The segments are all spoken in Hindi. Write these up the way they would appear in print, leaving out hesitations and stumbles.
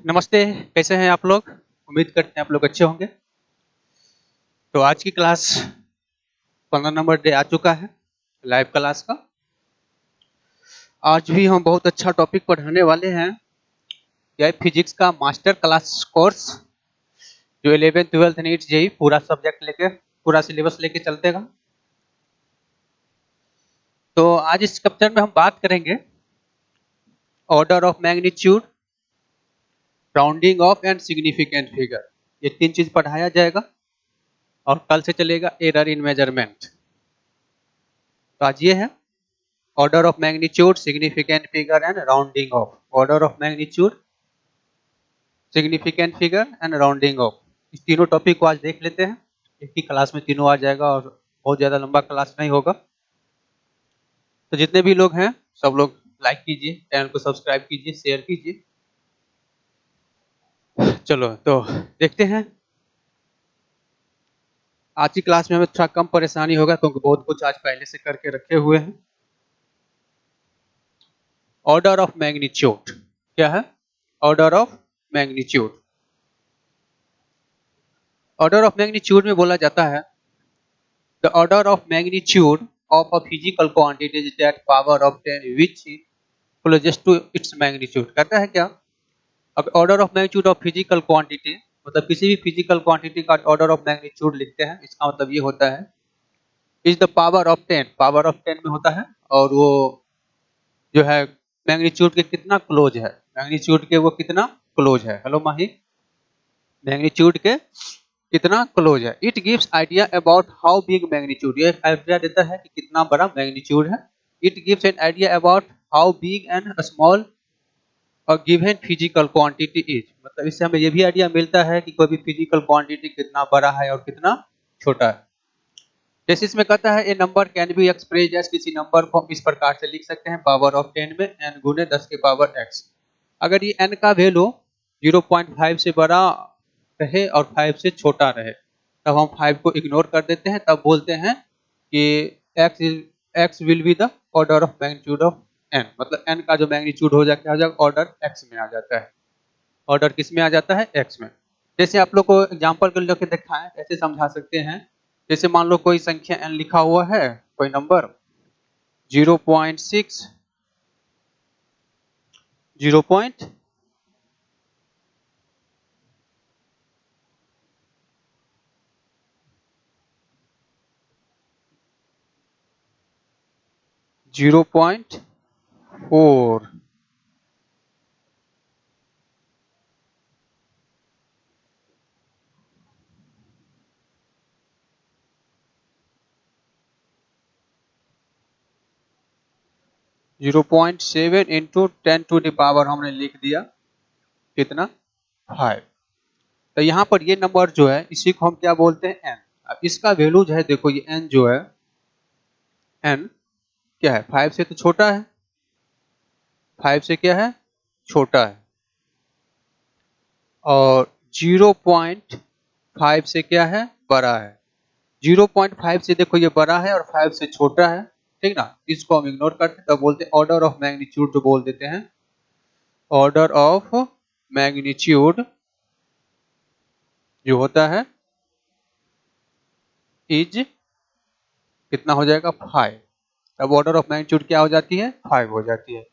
नमस्ते, कैसे हैं आप लोग? उम्मीद करते हैं आप लोग अच्छे होंगे। तो आज की क्लास 15 नंबर डे आ चुका है, लाइव क्लास का। आज भी हम बहुत अच्छा टॉपिक पढ़ाने वाले हैं। यह है फिजिक्स का मास्टर क्लास कोर्स, जो 11th 12th नीट जेईई पूरा सब्जेक्ट लेके, पूरा सिलेबस लेके चलतेगा। तो आज इस कप्चर में हम बात करेंगे order of magnitude, rounding off and significant figure. ये तीन चीज पढ़ाया जाएगा और कल से चलेगा एरर इन मेजरमेंट। तो आज ये है order of magnitude, significant figure and rounding off. Order of magnitude, significant figure and rounding off, इस तीनों टॉपिक को आज देख लेते हैं। एक ही क्लास में तीनों आ जाएगा और बहुत ज़्यादा लंबा क्लास नहीं होगा। तो जितने भी लोग हैं सब लोग लाइक कीजिए, चैनल को सब्सक्राइब कीजिए, शेयर कीजिए। चलो तो देखते हैं। आज की क्लास में हमें थोड़ा कम परेशानी होगा क्योंकि बहुत कुछ आज पहले से करके रखे हुए हैं। ऑर्डर ऑफ मैग्नीट्यूड क्या है? Order of magnitude, order of magnitude में बोला जाता है the order of magnitude of a physical quantity is that power of 10 which is closest to its magnitude। कहता है क्या? अब order of magnitude of physical quantity, मतलब किसी भी फिजिकल क्वांटिटी का ऑर्डर ऑफ मैग्नीट्यूड लिखते हैं, इसका मतलब ये होता है is the power of 10, power of 10 में होता है। और वो जो है मैग्नीट्यूड के कितना क्लोज है, मैग्नीट्यूड के वो कितना क्लोज है। हेलो माही, मैग्नीट्यूड के कितना क्लोज है। It gives idea about how big magnitude, ये आइडिया देता है कि कितना बड़ा मैग्नीट्यूड है। It gives an idea about how big and small a given physical quantity is, मतलब इससे हमें ये भी आइडिया मिलता है कि कोई भी फिजिकल क्वांटिटी कितना बड़ा है और कितना छोटा है। जैसे इसमें कहता है a number can be express as, किसी नंबर को हम इस प्रकार से लिख सकते हैं पावर ऑफ 10 में n गुने 10 के पावर x। अगर ये n का वैल्यू 0.5 से बड़ा रहे और 5 से छोटा रहे तब हम 5 को इग्नोर कर देते हैं, तब बोलते हैं कि x will be the order of magnitude of n, मतलब n का जो मैग्नीट्यूड हो जाएगा ऑर्डर x में आ जाता है। ऑर्डर किस में आ जाता है? x में। जैसे आप लोग को एग्जांपल कर लेके दिखाएं, ऐसे समझा सकते हैं। जैसे मान लो कोई संख्या n लिखा हुआ है, कोई number 0.6, 0.4, 0.7 into 10 to the power हमने लिख दिया कितना? 5। तो यहाँ पर ये नंबर जो है इसी को हम क्या बोलते हैं? n। अब इसका वैल्यू जो है, देखो ये n जो है, n क्या है? 5 से तो छोटा है, 5 से क्या है? छोटा है। और 0.5 से क्या है? बड़ा है। 0.5 से देखो ये बड़ा है और 5 से छोटा है, ठीक ना। इसको हम इग्नोर करते हैं, तो बोलते हैं ऑर्डर ऑफ मैग्नीट्यूड, जो बोल देते हैं ऑर्डर ऑफ मैग्नीट्यूड जो होता है इज कितना हो जाएगा? 5। अब ऑर्डर ऑफ मैग्नीट्यूड क्या हो जाती है? 5 हो जाती है।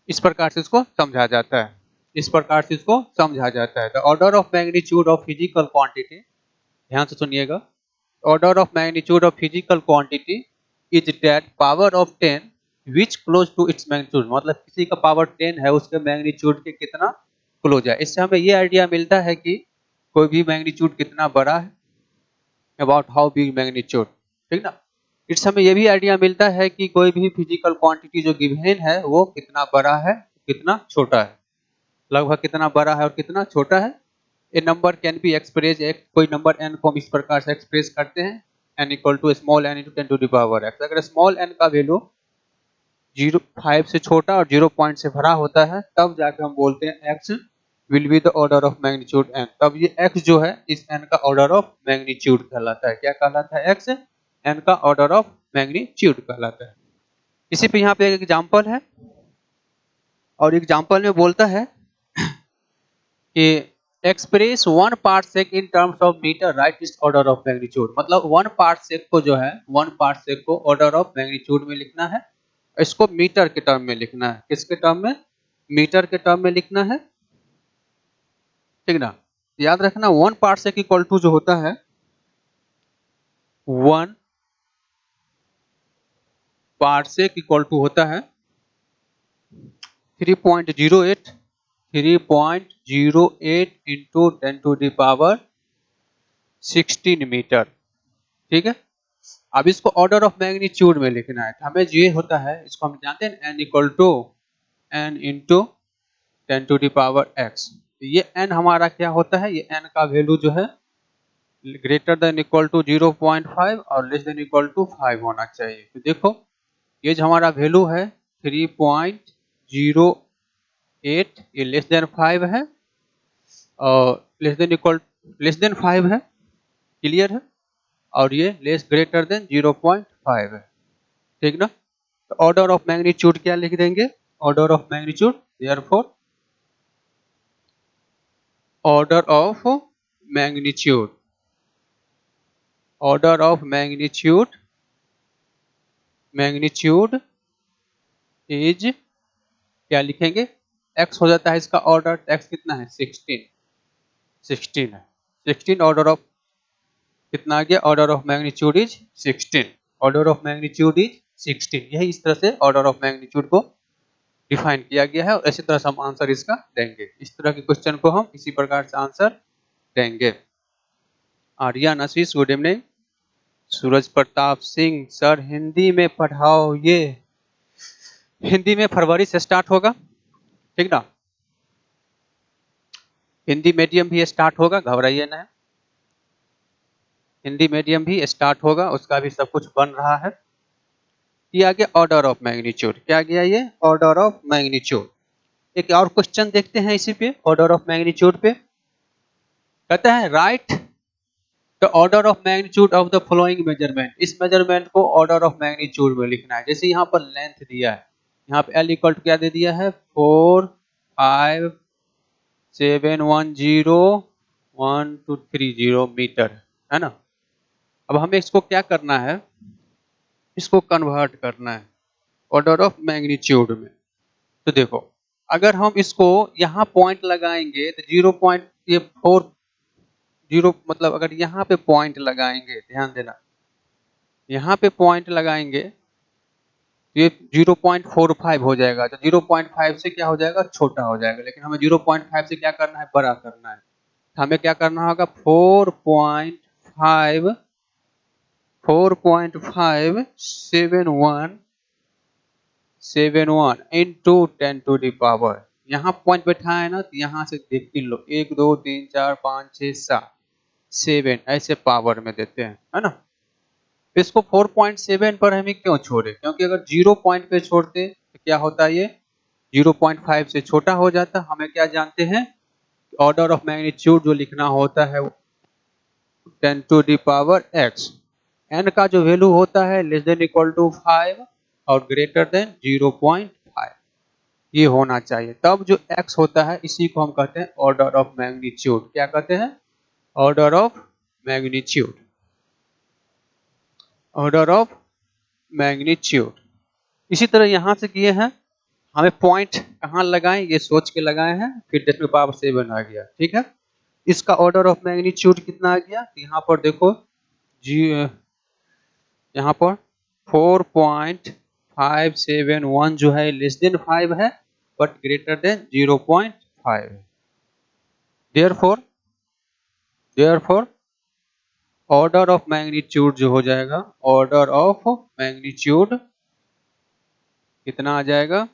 इस प्रकार से इसको समझा जाता है, इस प्रकार से इसको समझा जाता है। The order of magnitude of physical quantity, ध्यान से सुनिएगा, order of magnitude of physical quantity is that power of 10 which close to its magnitude, मतलब किसी का पावर 10 है उसके मैग्नीट्यूड के कितना क्लोज है। इससे हमें ये आइडिया मिलता है कि कोई भी मैग्नीट्यूड कितना बड़ा है, अबाउट हाउ बिग मैग्नीट्यूड, ठीक ना। इससे हमें ये भी आइडिया मिलता है कि कोई भी फिजिकल क्वांटिटी जो गिवन है वो कितना बड़ा है, कितना छोटा है, लगभग कितना बड़ा है और कितना छोटा है। A number can be express, एक कोई नंबर n को हम इस प्रकार से एक्सप्रेस करते हैं n equal to small n into 10 to the power x। अगर स्मॉल n का वैल्यू 0.5 से छोटा और 0 पॉइंट से भरा होता है तब जाकर हम बोलते हैं x will be the order of magnitude n। तब ये x जो है इस n का ऑर्डर ऑफ मैग्नीट्यूड कहलाता है। क्या कहलाता है? x n का ऑर्डर ऑफ मैग्नीट्यूड कहलाता है। इसी पे यहाँ पे एक एग्जाम्पल है और एग्जाम्पल में बोलता है कि express 1 parsec in terms of metre right इस ऑर्डर ऑफ मैग्नीट्यूड, मतलब 1 पार्सेक को जो है 1 पार्सेक को ऑर्डर ऑफ मैग्नीट्यूड में लिखना है, इसको मीटर के टर्म में लिखना है। किसके टर्म में? मीटर के टर्म में लिखना है, ठीक ना। याद रखना 1 पार्सेक इक्वल टू जो होता है 1 पार्सेक इक्वल टू होता है 3.08 into 10 to the power 16 metre, ठीक है। अब इसको ऑर्डर ऑफ मैग्नीट्यूड में लिखना है, हमें ये होता है, इसको हम जानते हैं n equal to n into 10 to the power x। ये n हमारा क्या होता है, ये n का वैल्यू जो है ग्रेटर देन इक्वल टू 0.5 और लेस देन इक्वल टू 5 होना चाहिए। तो देखो ये जो हमारा वैल्यू है 3.08, ये लेस देन 5 है और लेस देन 5 है, क्लियर है, और ये लेस ग्रेटर देन 0.5 है, ठीक ना। तो ऑर्डर ऑफ मैग्नीट्यूड क्या लिख देंगे? Order of magnitude, therefore order of magnitude, order of magnitude is क्या लिखेंगे? x हो जाता है इसका ऑर्डर, x कितना है 16 है, 16 ऑर्डर ऑफ कितना आ गया? Order of magnitude is 16, order of magnitude is 16। यही इस तरह से ऑर्डर ऑफ मैग्नीट्यूड को डिफाइन किया गया है और इसी तरह से हम आंसर इसका देंगे। इस तरह के क्वेश्चन को हम इसी प्रकार से आंसर देंगे। आर्यन आशीष गुड इवनिंग। सूरज प्रताप सिंह सर हिंदी में पढ़ाओ, ये हिंदी में फरवरी से स्टार्ट होगा, ठीक ना। हिंदी मीडियम भी स्टार्ट होगा, घबराइए ना, हिंदी मीडियम भी स्टार्ट होगा, उसका भी सब कुछ बन रहा है। किया गया ऑर्डर ऑफ मैग्नीट्यूड, क्या गया ये? Order of magnitude. एक और क्वेश्चन देखते हैं इसी पे, ऑर्डर ऑफ मैग्नीट्यूड पे। कहता है right the order of magnitude of the following measurement. इस मेजरमेंट को ऑर्डर ऑफ मैग्नीट्यूड में लिखना है। जैसे यहाँ पर लेंथ दिया है, यहाँ पे एल इक्वल टू क्या दे दिया है 457101230 मीटर, है ना। अब हमें इसको क्या करना है, इसको कन्वर्ट करना है ऑर्डर ऑफ मैग्नीट्यूड में। तो देखो अगर हम इसको यहाँ पॉइंट लगाएंगे तो 0.40, मतलब अगर यहाँ पे पॉइंट लगाएंगे, ध्यान देना, यहाँ पे पॉइंट लगाएंगे तो ये 0.45 हो जाएगा। तो 0.5 से क्या हो जाएगा? छोटा हो जाएगा। लेकिन हमें 0.5 से क्या करना है? बड़ा करना है। तो हमें क्या करना होगा? 4.571 इंटू 10 टू दी पावर, यहाँ पॉइंट बैठा है ना, तो यहाँ से देख लो 1 2 3 4 5 6 7 7 ऐसे पावर में देते हैं, है ना। इसको 4.7 पर हमें क्यों छोड़े? क्योंकि अगर 0 पॉइंट पे छोड़ते तो क्या होता है, ये 0.5 से छोटा हो जाता। हमें क्या जानते हैं? ऑर्डर ऑफ मैग्नीट्यूड जो लिखना होता है 10 to the power x, n का जो वैल्यू होता है लेस देन इक्वल टू 5 और ग्रेटर देन 0.5, ये होना चाहिए। तब जो x होता है इसी को हम कहते हैं ऑर्डर ऑफ मैग्नीट्यूड। क्या कहते हैं? Order of magnitude, order of magnitude. इसी तरह यहाँ से किए हैं, हमें पॉइंट कहाँ लगाएं ये सोच के लगाए हैं, फिर 10 पावर 7 आ गया, ठीक है। इसका ऑर्डर ऑफ मैग्नीट्यूड कितना आ गया? यहाँ पर देखो जी, यहाँ पर 4.571 जो है लेस देन 5 है बट ग्रेटर देन 0.5 है। देयरफॉर ऑर्डर ऑफ मैग्नीट्यूड जो हो जाएगा, ऑर्डर ऑफ मैग्नीट्यूड कितना आ जाएगा?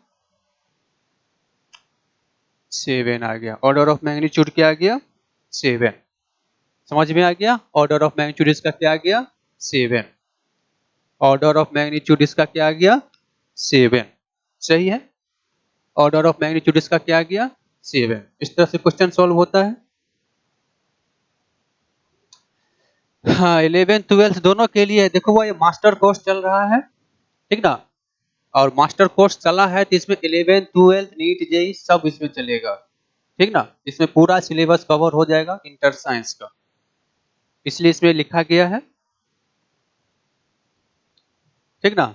7 आ गया। ऑर्डर ऑफ मैग्नीट्यूड क्या आ गया? 7। समझ में आ गया? ऑर्डर ऑफ मैग्नीट्यूड इसका क्या आ गया? 7। ऑर्डर ऑफ मैग्नीट्यूड इसका क्या आ गया? 7। सही है, ऑर्डर ऑफ मैग्नीट्यूड इसका क्या आ गया? 7। इस तरह से क्वेश्चन सॉल्व होता है। हाँ 11 12 दोनों के लिए देखो, वो ये मास्टर कोर्स चल रहा है, ठीक ना। और मास्टर कोर्स चला है तो इसमें 11 12 नीट जेई सब इसमें चलेगा। ठीक ना, इसमें पूरा सिलेबस कवर हो जाएगा इंटर साइंस का, इसलिए इसमें लिखा गया है, ठीक ना।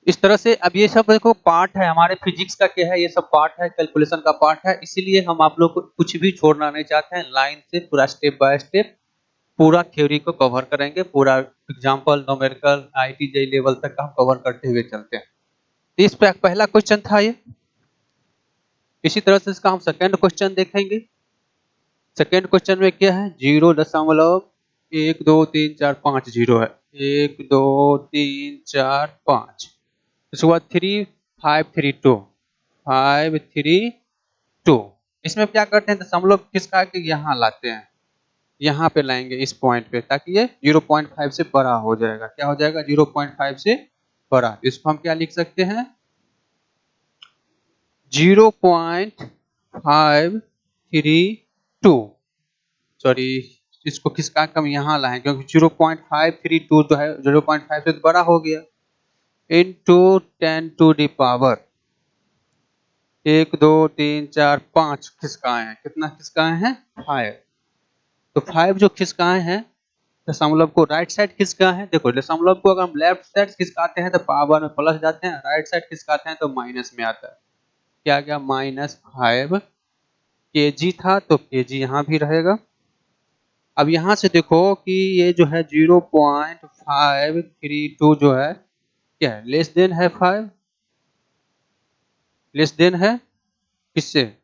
इस तरह से अब ये सब देखो पार्ट है हमारे फिजिक्स का, क्या है ये सब पार्ट है, कैलकुलेशन का पार्ट है, इसीलिए हम आप लोग को कुछ भी छोड़ना नहीं चाहते हैं, लाइन से पूरा स्टेप बाय स्टेप पूरा थ्योरी को कवर करेंगे, पूरा example numerical IIT JEE level तक का हम कवर करते हुए चलते हैं। तो इस पे पहला क्वेश्चन था ये। इसी तरह से इसका हम सेकंड क्वेश्चन देखेंगे। सेकंड क्वेश्चन में क्या है, 0.12345 जीरो है, 1 2 3 4 5। इसके बाद 3 5 3 2 इसमें क्या करते हैं, दशमलव खिसका के यहाँ लाते हैं, यहाँ पे लाएंगे इस पॉइंट पे, ताकि ये 0.5 से बड़ा हो जाएगा। क्या हो जाएगा, 0.5 से बड़ा। इसको हम क्या लिख सकते हैं, 0.532, सॉरी इसको खिसका के हम यहाँ लाएं, क्योंकि 0.532 जो है 0.5 से तो बड़ा हो गया, इंटू 10⁻⁵ 1 2 3 4 5 खिसकाए हैं, कितना खिसकाए हैं, 5। तो 5 जो खिसकाए हैं दशमलव को राइट साइड खिसका है, देखो दशमलव को अगर हम लेफ्ट साइड खिसकाते हैं तो पावर में प्लस जाते हैं, राइट साइड खिसकाते हैं तो माइनस में आता है। क्या गया, -5 kg था, तो kg यहाँ भी रहेगा। अब यहाँ से देखो कि ये जो है 0.532 जो है क्या है, लेस देन है 5, लेस देन है किससे,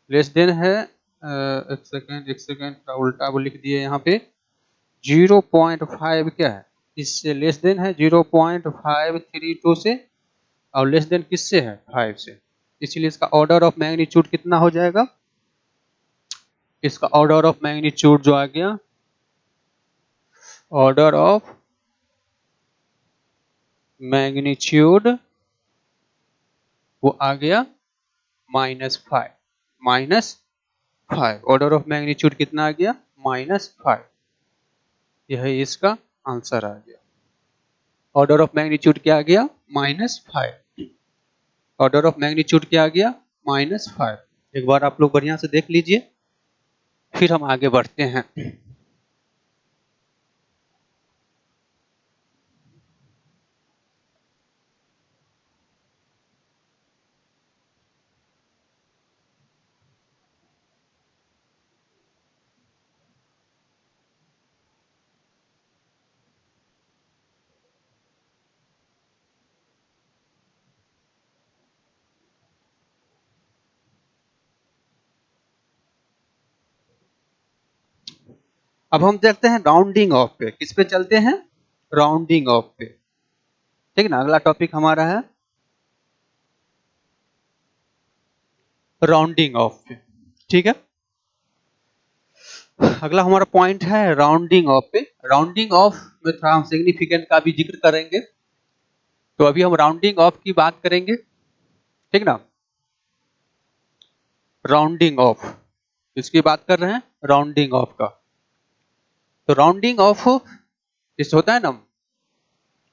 लेस देन है एक सेकेंड का उल्टा वो लिख दिए यहाँ पे, 0.5 क्या है, इससे लेस देन है 0.532 से, और लेस देन किससे है, 5 से, इसीलिए इसका ऑर्डर ऑफ मैग्नीट्यूड कितना हो जाएगा, इसका ऑर्डर ऑफ मैग्नीट्यूड जो आ गया, ऑर्डर ऑफ मैग्नीट्यूड वो आ गया -5, -5, ऑर्डर ऑफ मैग्नीट्यूड कितना आ गया, -5। यह इसका आंसर आ गया, ऑर्डर ऑफ मैग्नीट्यूड क्या आ गया, -5, ऑर्डर ऑफ मैग्नीट्यूड क्या आ गया, -5। एक बार आप लोग बढ़िया से देख लीजिए, फिर हम आगे बढ़ते हैं। अब हम देखते हैं राउंडिंग ऑफ पे, किस पे चलते हैं, राउंडिंग ऑफ पे, ठीक ना। अगला टॉपिक हमारा है राउंडिंग ऑफ पे, ठीक है। अगला हमारा पॉइंट है राउंडिंग ऑफ पे। राउंडिंग ऑफ में थोड़ा हम सिग्निफिकेंट का भी जिक्र करेंगे, तो अभी हम राउंडिंग ऑफ की बात करेंगे, ठीक ना। राउंडिंग ऑफ, इसकी बात कर रहे हैं, राउंडिंग ऑफ का। तो राउंडिंग ऑफ जिस होता है ना,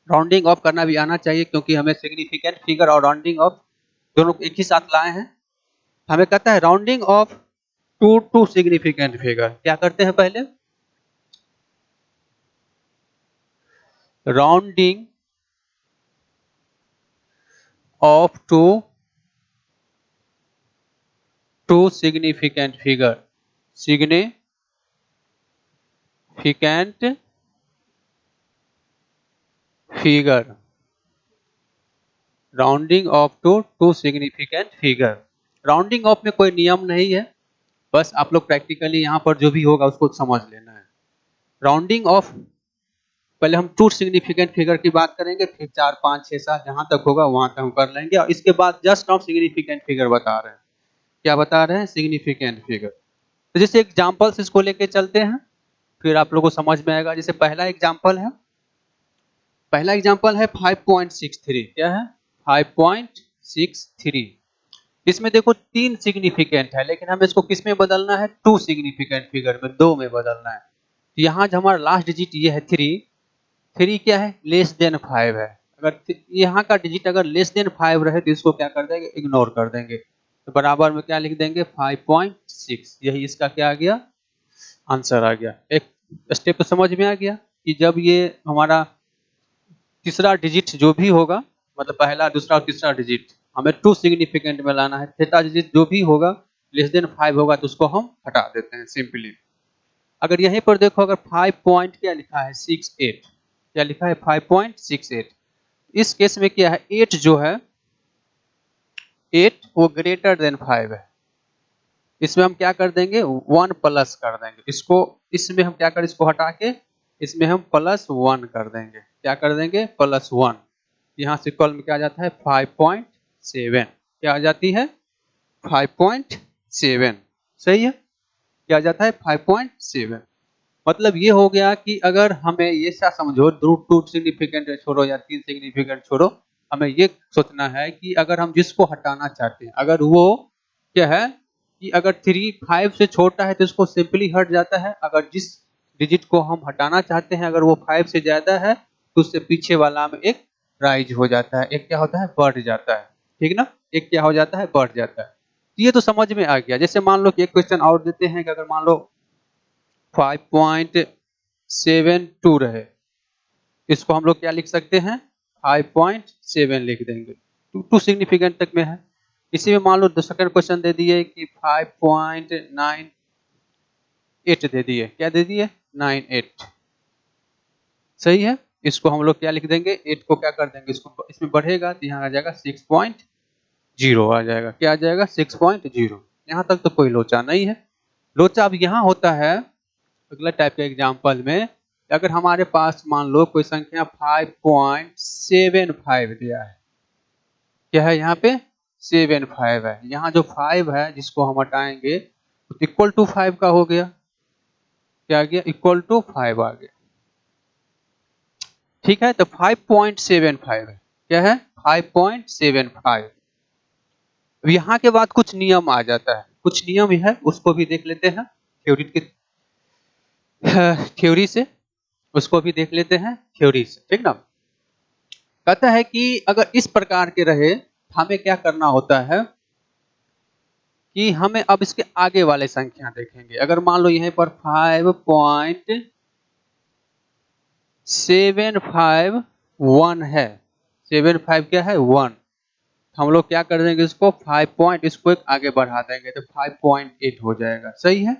राउंडिंग ऑफ करना भी आना चाहिए, क्योंकि हमें सिग्निफिकेंट फिगर और राउंडिंग ऑफ दोनों एक ही साथ लाए हैं। हमें कहता है rounding off to significant figure, क्या करते हैं पहले, rounding off to significant figure, significant figure, rounding off to significant figure. Rounding off में कोई नियम नहीं है, बस आप लोग प्रैक्टिकली यहाँ पर जो भी होगा उसको समझ लेना है। राउंडिंग ऑफ, पहले हम टू सिग्निफिकेंट फिगर की बात करेंगे, फिर 4 5 6 7 जहां तक होगा वहां तक हम कर लेंगे, और इसके बाद जस्ट हम सिग्निफिकेंट फिगर बता रहे हैं। क्या बता रहे हैं, सिग्निफिकेंट फिगर। तो जैसे एग्जांपल्स इसको लेके चलते हैं, फिर आप लोगों को समझ में आएगा। जैसे पहला एग्जांपल है, 5.63, क्या है, 5.63। इसमें देखो 3 सिग्निफिकेंट है, लेकिन हमें इसको किस में बदलना है, टू सिग्निफिकेंट फिगर में, 2 में बदलना है। तो यहाँ जो हमारा लास्ट डिजिट ये है 3, 3 क्या है, लेस देन 5 है। अगर यहाँ का डिजिट अगर लेस देन 5 रहे तो इसको क्या कर देंगे, इग्नोर कर देंगे। तो बराबर में क्या लिख देंगे 5.6, यही इसका क्या आ गया आंसर आ गया। एक स्टेप तो समझ में आ गया कि जब ये हमारा तीसरा डिजिट जो भी होगा, मतलब पहला दूसरा और तीसरा डिजिट हमें टू सिग्निफिकेंट में लाना है, थीटा डिजिट जो भी होगा लेस देन 5 होगा तो उसको हम हटा देते हैं सिंपली। अगर यहीं पर देखो, अगर 5 पॉइंट क्या लिखा है 68, क्या लिखा है 5.68, इस केस में क्या है 8 जो है 8 वो ग्रेटर देन 5 है। इसमें हम क्या कर देंगे 1 प्लस कर देंगे इसको, इसमें हम क्या करें इसको हटा के इसमें हम +1 कर देंगे, क्या कर देंगे +1। यहाँ से कॉल में क्या आ जाता है 5.7, क्या आ जाती है 5.7, सही है, क्या आ जाता है 5.7। मतलब ये हो गया कि अगर हमें ये सा समझो, रूट टू सिग्निफिकेंट छोड़ो या 3 सिग्निफिकेंट छोड़ो, हमें ये सोचना है कि अगर हम जिसको हटाना चाहते हैं अगर वो क्या है कि अगर 3 5 से छोटा है तो इसको सिंपली हट जाता है, अगर जिस डिजिट को हम हटाना चाहते हैं अगर वो 5 से ज्यादा है तो उससे पीछे वाला में एक राइज हो जाता है, एक क्या होता है बढ़ जाता है, ठीक ना, एक क्या हो जाता है बढ़ जाता है। तो ये तो समझ में आ गया। जैसे मान लो कि एक क्वेश्चन और देते हैं कि अगर मान लो 5.72 रहे, इसको हम लोग क्या लिख सकते हैं 5.7 लिख देंगे, टू सिग्निफिकेंट तक में है। इसी में मान लो सेकंड क्वेश्चन दे दिए कि 5.98 दे दिए, क्या दे दिए 98, सही है। इसको हम लोग क्या लिख देंगे 8 को क्या कर देंगे इसको इसमें बढ़ेगा तो यहाँ आ जाएगा 6.0 आ जाएगा, क्या आ जाएगा 6.0। यहाँ तक तो कोई लोचा नहीं है। लोचा अब यहाँ होता है अगला टाइप के एग्जाम्पल में, अगर हमारे पास मान लो कोई संख्या 5.75 दिया है, क्या है यहाँ पे 75 है, यहाँ जो 5 है जिसको हम हटाएंगे तो इक्वल टू 5 का हो गया, क्या आ गया इक्वल टू 5 आ गया, ठीक है। तो 5.75 है, क्या है 5.75। अब यहाँ के बाद कुछ नियम आ जाता है, कुछ नियम है उसको भी देख लेते हैं थ्योरी के थ्योरी से, उसको भी देख लेते हैं थ्योरी से, ठीक ना। कहता है कि अगर इस प्रकार के रहे हमें क्या करना होता है कि हमें अब इसके आगे वाले संख्या देखेंगे। अगर मान लो यहीं पर 5.751 है, 75 क्या है 1, हम लोग क्या कर देंगे इसको 5 पॉइंट इसको एक आगे बढ़ा देंगे तो 5.8 हो जाएगा, सही है,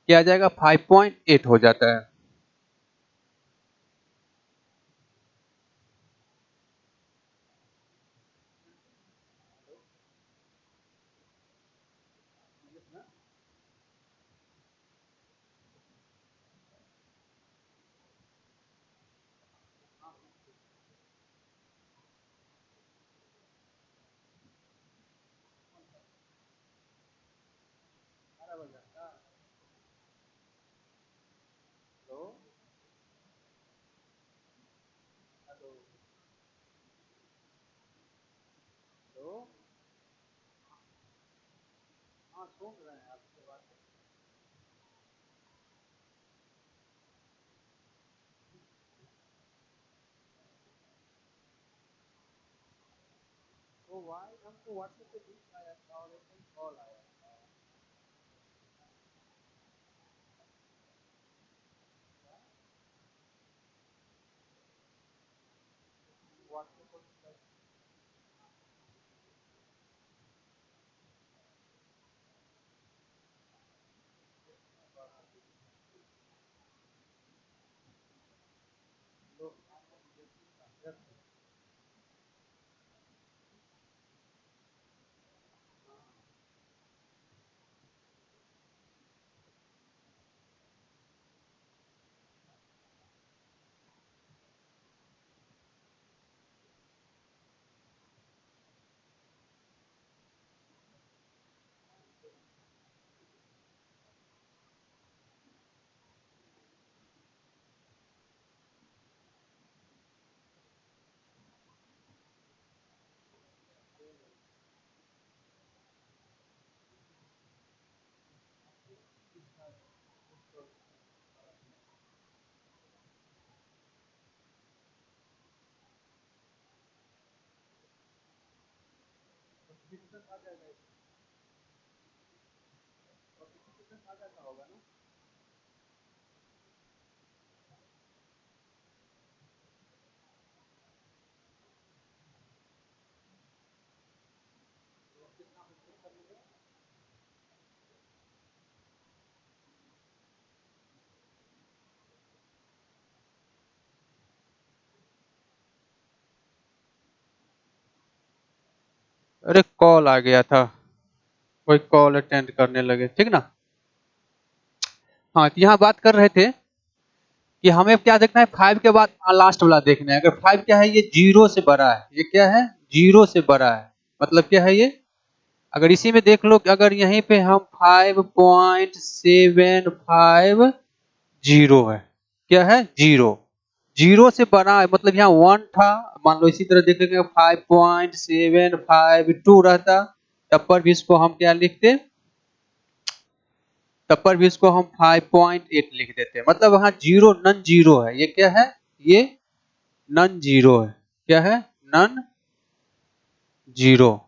क्या आ जाएगा 5.8 हो जाता है। अरे कॉल आ गया था, कोई कॉल अटेंड करने लगे, ठीक ना। हाँ, तो यहाँ बात कर रहे थे कि हमें क्या देखना है, 5 के बाद लास्ट वाला देखना है। अगर 5 क्या है, ये 0 से बड़ा है, ये क्या है, 0 से बड़ा है, मतलब क्या है ये। अगर इसी में देख लो कि अगर यहीं पे हम 5.750 है, क्या है, 0, 0 से बड़ा है, मतलब यहाँ 1 था, मान लो इसी तरह देखेंगे 5.752 रहता, तब पर भी इसको हम क्या लिखते, तब पर भी इसको हम 5.8 लिख देते हैं। मतलब वहां जीरो नन जीरो है, ये क्या है, ये नन जीरो है, क्या है, नन जीरो।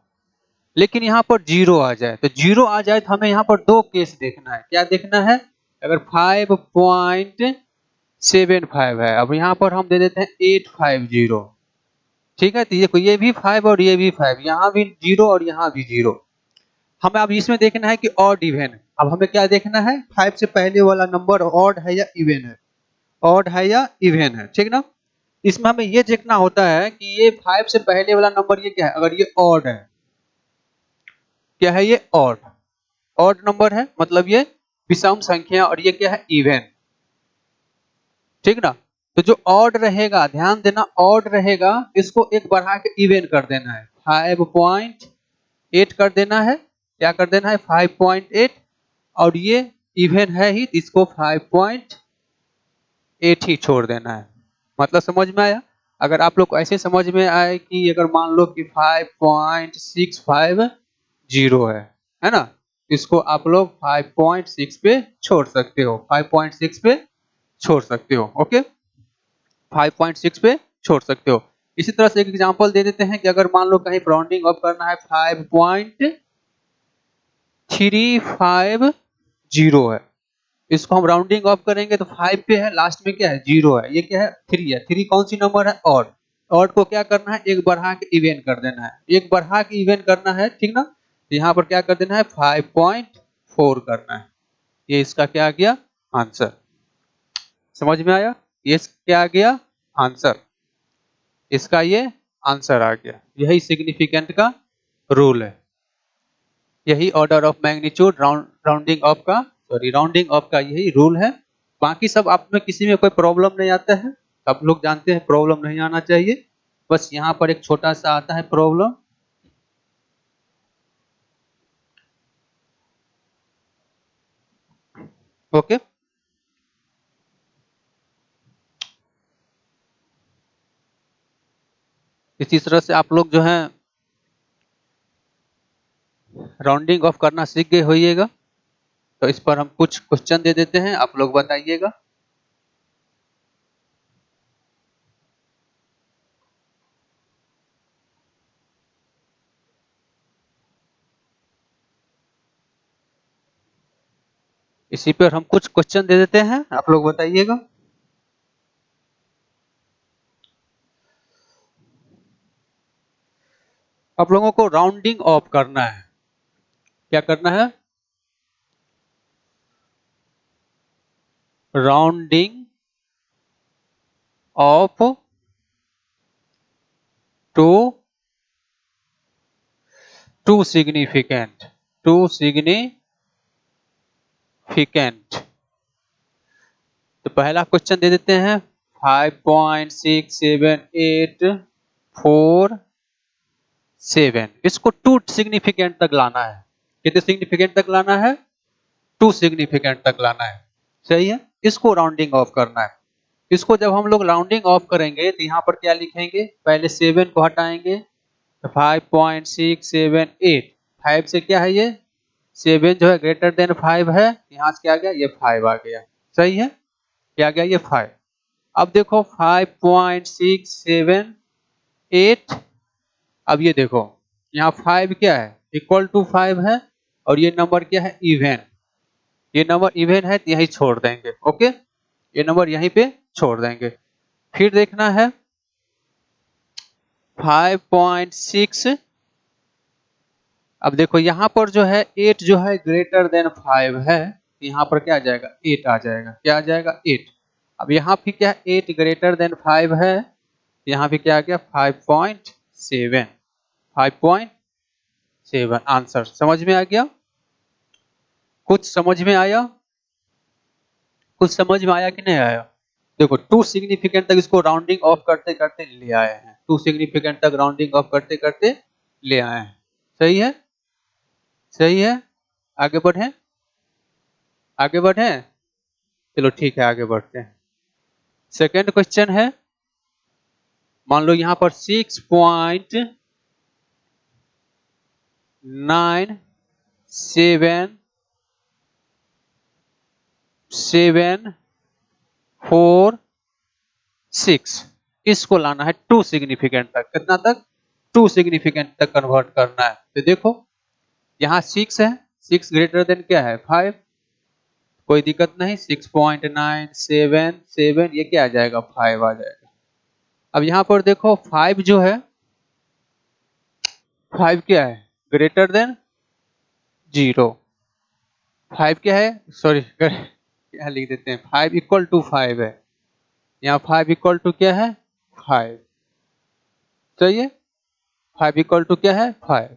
लेकिन यहाँ पर जीरो आ जाए, तो जीरो आ जाए तो हमें यहाँ पर दो केस देखना है। क्या देखना है, अगर 5.75 है, अब यहाँ पर हम दे देते हैं 850, ठीक है। तो ये भी 5 और ये भी 5, यहाँ भी जीरो और यहाँ भी जीरो। हमें अब इसमें देखना है कि ऑड इवन। अब हमें क्या देखना है, 5 से पहले वाला नंबर ऑड है या इवन है, ऑड है या इवन है, ठीक ना। इसमें हमें ये देखना होता है कि ये 5 से पहले वाला नंबर ये क्या है, अगर ये ऑड है, क्या है, ये ऑड, ऑड नंबर है, मतलब ये विषम संख्या, और ये क्या है, इवन, ठीक ना। तो जो ऑड रहेगा, ध्यान देना, ऑड रहेगा, इसको एक बढ़ा के इवन कर देना है, 5.8 कर देना है, क्या कर देना है, 5.8, और ये इवन है ही, इसको 5.8 ही छोड़ देना है। मतलब समझ में आया। अगर आप लोग को ऐसे समझ में आए कि अगर मान लो कि 5.650 है ना, इसको आप लोग 5.6 पे छोड़ सकते हो, 5.6 पे छोड़ सकते हो, ओके, 5.6 पे छोड़ सकते हो। इसी तरह से एक एग्जांपल दे देते हैं कि अगर मान लो कहीं राउंडिंग ऑफ करना है, 5.350 है, इसको हम राउंडिंग ऑफ करेंगे तो 5 पे है, लास्ट में क्या है, 0 है, ये क्या है, 3 है। 3 कौन सी नंबर है, ऑड। ऑड को क्या करना है, एक बढ़ा के इवन कर देना है, एक बढ़ा के इवन करना है, ठीक ना। तो यहाँ पर क्या कर देना है, 5.4 करना है। ये इसका क्या आ गया, आंसर। समझ में आया, ये क्या आ गया, आंसर, इसका ये आंसर आ गया। यही सिग्निफिकेंट का रूल है, यही order of magnitude rounding off का, सॉरी राउंडिंग ऑफ का यही रूल है। बाकी सब आप में किसी में कोई प्रॉब्लम नहीं आता है, आप लोग जानते हैं प्रॉब्लम नहीं आना चाहिए, बस यहाँ पर एक छोटा सा आता है प्रॉब्लम। ओके, इसी तरह से आप लोग जो है राउंडिंग ऑफ करना सीख गए होइएगा। तो इस पर हम कुछ क्वेश्चन दे देते हैं, आप लोग बताइएगा। इसी पर हम कुछ क्वेश्चन दे देते हैं, आप लोग बताइएगा। आप लोगों को राउंडिंग ऑफ करना है, क्या करना है, rounding off to two significant, two significant. तो पहला क्वेश्चन दे देते हैं, 5.67847, इसको टू सिग्निफिकेंट तक लाना है। कितने सिग्निफिकेंट तक लाना है, टू सिग्निफिकेंट तक लाना है, सही है। इसको राउंडिंग ऑफ करना है। इसको जब हम लोग राउंडिंग ऑफ करेंगे तो यहाँ पर क्या लिखेंगे, पहले 7 को हटाएंगे, 5.678, 5 से क्या है, ये 7 जो है ग्रेटर देन 5 है, यहाँ से क्या आ गया, ये 5 आ गया, सही है, क्या आ गया, ये 5। अब देखो 5.678, अब ये देखो यहाँ 5 क्या है, इक्वल टू 5 है, और ये नंबर क्या है, इवन, ये नंबर इवन है तो यहीं छोड़ देंगे। ओके, ये नंबर यहीं पे छोड़ देंगे। फिर देखना है 5.6। अब देखो यहाँ पर जो है 8 जो है ग्रेटर देन 5 है, यहाँ पर क्या आ जाएगा 8 आ जाएगा। क्या आ जाएगा 8। अब यहाँ पे क्या 8 ग्रेटर देन 5 है, यहाँ पे क्या आ गया 5.7। 5.7 आंसर। समझ में आ गया? कुछ समझ में आया? कुछ समझ में आया कि नहीं आया? देखो टू सिग्निफिकेंट तक इसको राउंडिंग ऑफ करते करते ले आए हैं। टू सिग्निफिकेंट तक राउंडिंग ऑफ करते करते ले आए हैं। सही है? सही है? आगे बढ़े? आगे बढ़े? चलो ठीक है, आगे बढ़ते हैं। सेकेंड क्वेश्चन है, मान लो यहाँ पर 6.9746 इसको लाना है टू सिग्निफिकेंट तक। कितना तक? टू सिग्निफिकेंट तक कन्वर्ट करना है। तो देखो यहाँ 6 है, 6 ग्रेटर देन क्या है 5, कोई दिक्कत नहीं। 6.977 ये क्या आ जाएगा 5 आ जाएगा। अब यहाँ पर देखो 5 जो है, 5 क्या है ग्रेटर देन 0। 5 क्या है, सॉरी क्या लिख देते हैं, 5 इक्वल टू 5 है। यहाँ 5 इक्वल टू क्या है 5। सही है? 5 इक्वल टू क्या है 5।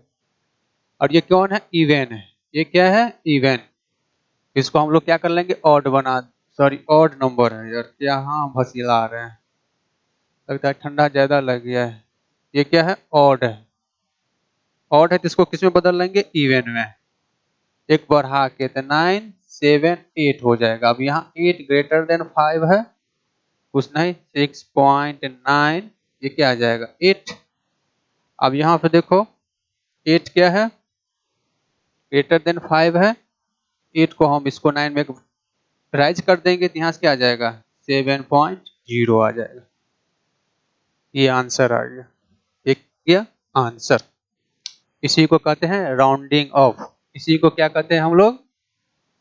और ये कौन है इवन है, ये क्या है इवन। इसको हम लोग क्या कर लेंगे ऑड बना, सॉरी ऑड नंबर है यार, क्या हाँ भसीला रहे हैं, लगता है ठंडा ज्यादा लग गया है। ये क्या है ऑड है। ऑड है तो इसको किस में बदल लेंगे इवन में। एक बढ़ा के तो 978 हो जाएगा। अब यहाँ 8 ग्रेटर देन 5 है, कुछ नहीं 6.9 ये क्या आ जाएगा 8। अब यहाँ पे देखो 8 क्या है ग्रेटर देन 5 है, 8 को हम इसको 9 में राइज कर देंगे तो यहाँ से क्या आ जाएगा 7.0 आ जाएगा। ये आंसर आ गया, एक गया आंसर। इसी को कहते हैं राउंडिंग ऑफ। इसी को क्या कहते हैं हम लोग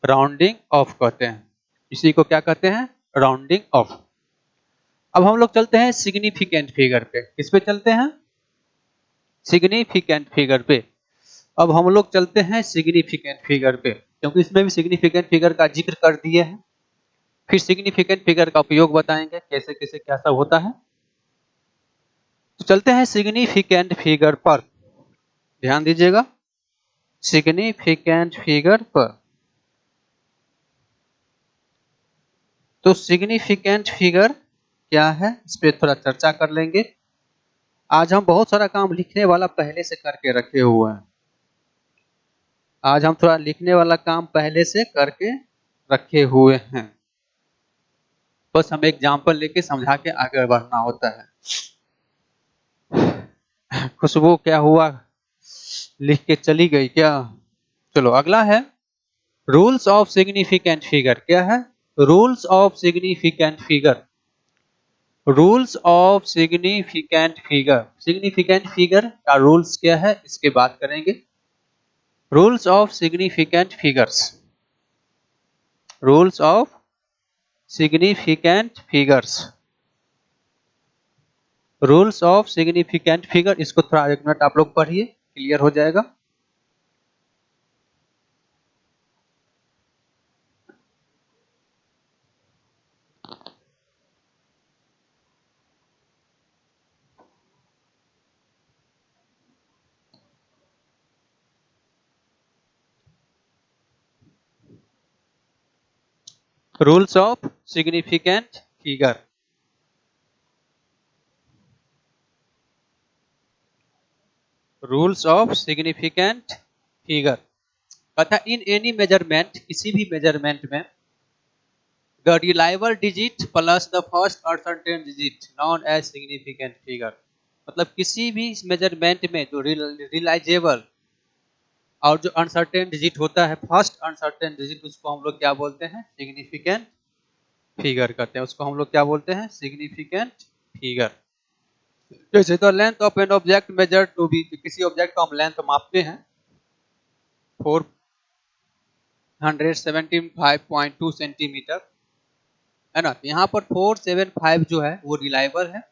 राउंडिंग ऑफ कहते हैं। इसी को क्या कहते हैं राउंडिंग ऑफ। अब हम लोग चलते हैं सिग्निफिकेंट फिगर पे। किस पे चलते हैं सिग्निफिकेंट फिगर पे। अब हम लोग चलते हैं सिग्निफिकेंट फिगर पे, क्योंकि इसमें भी सिग्निफिकेंट फिगर का जिक्र कर दिए हैं। फिर सिग्निफिकेंट फिगर का उपयोग बताएंगे कैसे कैसे क्या सब होता है। तो चलते हैं सिग्निफिकेंट फिगर पर, ध्यान दीजिएगा सिग्निफिकेंट फिगर पर। तो सिग्निफिकेंट फिगर क्या है इस पे थोड़ा चर्चा कर लेंगे। आज हम बहुत सारा काम लिखने वाला पहले से करके रखे हुए हैं। आज हम थोड़ा लिखने वाला काम पहले से करके रखे हुए हैं, बस हमें एग्जाम्पल लेके समझा के आगे बढ़ना होता है। खुशबू क्या हुआ, लिख के चली गई क्या? चलो अगला है रूल्स ऑफ सिग्निफिकेंट फिगर। क्या है rules of significant figure. Rules of significant figure. Significant figure का रूल्स क्या है इसके बात करेंगे। Rules of significant figures. Rules of significant figures. Rules of significant figure, इसको थोड़ा एक मिनट आप लोग पढ़िए, क्लियर हो जाएगा। Rules of significant figure. Rules of significant figure तथा इन एनी मेजरमेंट, किसी भी मेजरमेंट में the reliable digit plus the first uncertain digit known as significant figure. मतलब किसी भी मेजरमेंट में जो रिलायजेबल और जो अनसर्टेन डिजिट होता है, फर्स्ट अनसर्टेन डिजिट, उसको हम लोग क्या बोलते हैं सिग्निफिकेंट फिगर कहते हैं। उसको हम लोग क्या बोलते हैं सिग्निफिकेंट फिगर। जैसे the length of an object measure to be, किसी ऑब्जेक्ट को हम लेंथ मापते हैं 4 175.2 सेंटीमीटर है ना। तो यहाँ पर 475 जो है वो रिलायबल है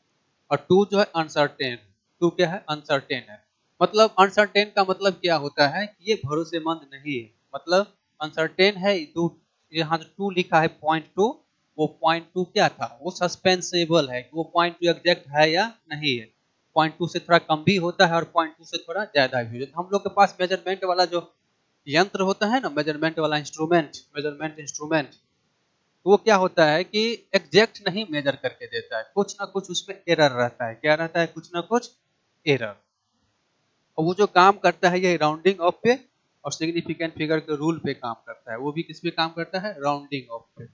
और 2 जो है अनसर्टेन। 2 क्या है? अनसर्टेन है। मतलब अनसर्टेन का मतलब क्या होता है कि ये भरोसेमंद नहीं है। मतलब अनसर्टेन है। यहाँ जो 2 लिखा है पॉइंट 2, वो पॉइंट 2 क्या था? वो सस्पेंसेबल है कि वो पॉइंट 2 एग्जैक्ट है या नहीं है। पॉइंट 2 से थोड़ा कम भी होता है और पॉइंट 2 से थोड़ा ज्यादा भी होता है। हम लोग के पास मेजरमेंट वाला जो यंत्र होता है ना, मेजरमेंट वाला इंस्ट्रूमेंट, मेजरमेंट इंस्ट्रूमेंट, तो वो क्या होता है कि एग्जैक्ट नहीं मेजर करके देता है, कुछ ना कुछ उसमें एरर रहता है। क्या रहता है? कुछ ना कुछ एरर। और वो जो काम करता है ये राउंडिंग ऑफ पे और सिग्निफिकेंट फिगर के रूल पे काम करता है। वो भी किस पे काम करता है? राउंडिंग ऑफ पे।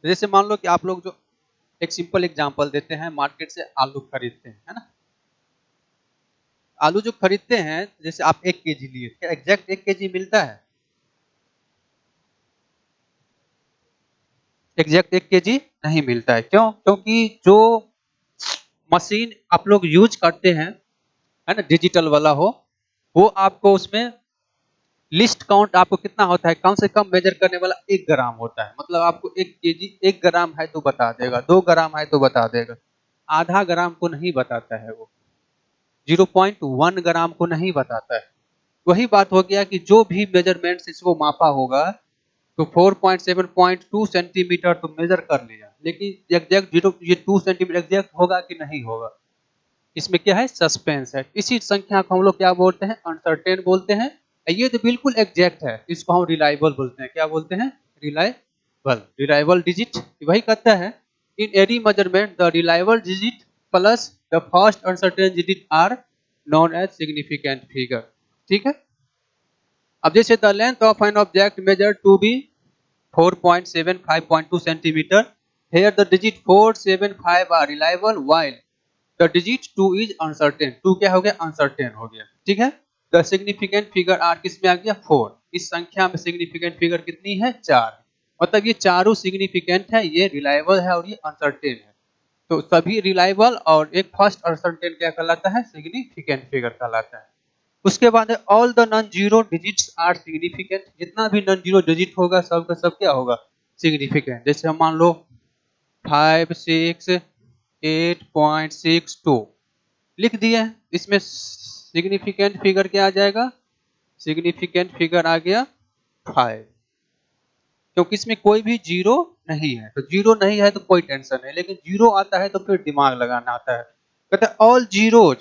जैसे मान लो कि आप लोग जो एक सिंपल एग्जांपल देते हैं, मार्केट से आलू खरीदते हैं, है ना। आलू जो खरीदते हैं, जैसे आप 1 केजी लिए, क्या एग्जैक्ट 1 केजी मिलता है? एग्जैक्ट 1 केजी नहीं मिलता है। क्यों? क्योंकि जो मशीन आप लोग यूज करते हैं, है ना, डिजिटल वाला हो, वो आपको उसमें लिस्ट काउंट आपको कितना होता है, कम से कम मेजर करने वाला 1 ग्राम होता है। मतलब आपको 1 केजी 1 ग्राम है तो बता देगा, 2 ग्राम है तो बता देगा, आधा ग्राम को नहीं बताता है वो, 0.1 ग्राम को नहीं बताता है। वही बात हो गया कि जो भी मेजरमेंट से इसको मापा होगा, तो 4.7.2 सेंटीमीटर तो मेजर कर लिया, लेकिन एग्जैक्ट 2 सेंटीमीटर एग्जैक्ट होगा कि नहीं होगा, इसमें क्या है? सस्पेंस है। इसी संख्या को हम लोग क्या बोलते हैं? अनसर्टेन बोलते हैं। ये तो बिल्कुल एग्जैक्ट है, इसको हम रिलायबल बोलते हैं। क्या बोलते हैं? रिलायबल। रिलायबल डिजिट वही कहता है, in any measurement the reliable digit plus the first uncertain digit are known as significant figure. ठीक है। अब जैसे the length of an object measure to be 4.75.2 centimetre, here the digit 475 are reliable while the digit 2 is uncertain। 2 क्या हो गया? अनसर्टेन हो गया। ठीक है। द सिग्निफिकेंट फिगर आर किस में आ गया? 4। इस संख्या में सिग्निफिकेंट फिगर कितनी है? 4। मतलब ये चारों सिग्निफिकेंट है, ये रिलायबल है और ये अनसर्टेन है। तो सभी रिलायबल और एक फर्स्ट अनसर्टेन क्या कहलाता है? सिग्निफिकेंट फिगर कहलाता है। उसके बाद है all the non zero digits are significant. जितना भी नॉन जीरो डिजिट होगा सब का सब क्या होगा? सिग्निफिकेंट। जैसे हम मान लो 568.62 लिख दिए, इसमें सिग्निफिकेंट फिगर क्या आ जाएगा? सिग्निफिकेंट फिगर आ गया 5, क्योंकि इसमें कोई भी जीरो नहीं है। तो जीरो नहीं है तो कोई टेंशन नहीं, लेकिन जीरो आता है तो फिर दिमाग लगाना आता है। कहते हैं all zeros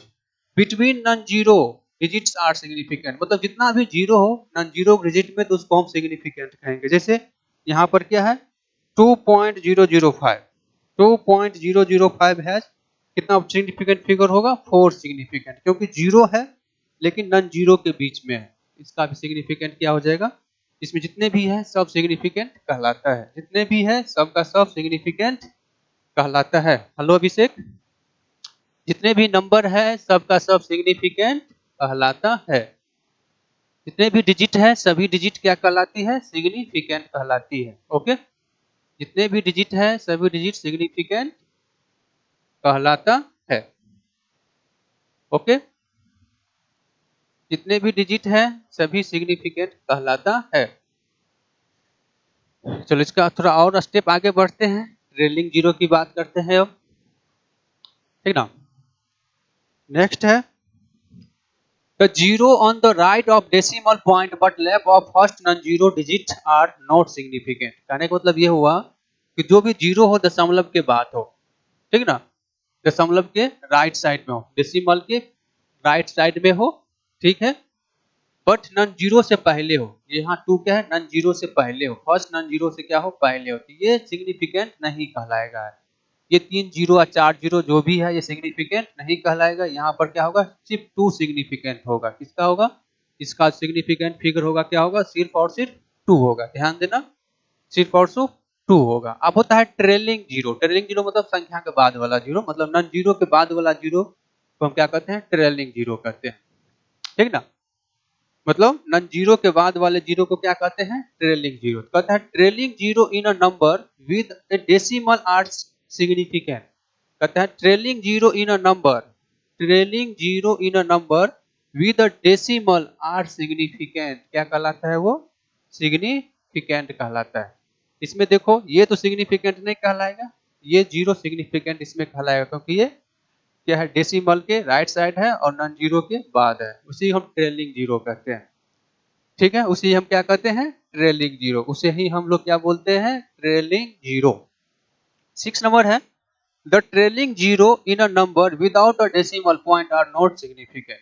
between non zero digits are significant. मतलब जितना भी जीरो हो नॉन जीरो डिजिट में, तो उसको हम सिग्निफिकेंट कहेंगे। जैसे यहाँ पर क्या है? 2.005, 2.005 है, कितना सिग्निफिकेंट फिगर होगा? 4 सिग्निफिकेंट, क्योंकि जीरो है लेकिन नॉन जीरो के बीच में है, इसका भी सिग्निफिकेंट क्या हो जाएगा? इसमें जितने भी है सब सिग्निफिकेंट कहलाता है। जितने भी है सबका सब सिग्निफिकेंट कहलाता है। हेलो अभिषेक। जितने भी नंबर है सबका सब सिग्निफिकेंट कहलाता है। जितने भी डिजिट है सभी डिजिट क्या कहलाती है? सिग्निफिकेंट कहलाती है। ओके। जितने भी डिजिट है सभी डिजिट सिग्निफिकेंट कहलाता है। ओके। जितने भी डिजिट है सभी सिग्निफिकेंट कहलाता है। चलो इसका थोड़ा और स्टेप आगे बढ़ते हैं, ट्रेलिंग जीरो की बात करते हैं अब। ठीक ना। नेक्स्ट है the zero on the right of decimal point but left of first non zero digit are not significant. कहने का मतलब ये हुआ कि जो भी जीरो हो दशमलव के बाद हो, ठीक ना, दशमलव के राइट साइड में हो, डेसिमल के राइट साइड में हो, ठीक है, बट नॉन जीरो से पहले हो। यहाँ 2 क्या है? नॉन जीरो से पहले हो, फर्स्ट नॉन जीरो से क्या हो? पहले हो, तो ये सिग्निफिकेंट नहीं कहलाएगा। ये 3 जीरो या 4 जीरो जो भी है ये सिग्निफिकेंट नहीं कहलाएगा। यहाँ पर क्या होगा? सिर्फ 2 सिग्निफिकेंट होगा। किसका होगा? इसका सिग्निफिकेंट फिगर होगा क्या होगा? सिर्फ और सिर्फ 2 होगा। ध्यान देना, सिर्फ और सिर्फ 2 होगा। अब होता है ट्रेलिंग जीरो। ट्रेलिंग जीरो मतलब संख्या के बाद वाला जीरो, मतलब नॉन जीरो के बाद वाला जीरो को हम क्या कहते हैं? ट्रेलिंग जीरो कहते हैं। ठीक ना। मतलब नॉन जीरो के बाद वाले जीरो को क्या कहते हैं? Trailing zero. कहता है trailing zero in a number with a decimal are significant. कहता है trailing zero in a number, trailing zero in a number with a decimal are significant क्या कहलाता है? वो सिग्निफिकेंट कहलाता है। इसमें देखो ये तो सिग्निफिकेंट नहीं कहलाएगा, ये जीरो सिग्निफिकेंट इसमें कहलाएगा, क्योंकि ये क्या है, डेसिमल के राइट साइड है और नॉन जीरो के बाद है, उसी हम ट्रेलिंग जीरो कहते हैं। ठीक है, उसी हम क्या कहते हैं, ट्रेलिंग जीरो, उसे ही हम लोग क्या बोलते हैं, ट्रेलिंग जीरो। 6 नंबर है, the trailing zero in a number without a decimal point are not significant.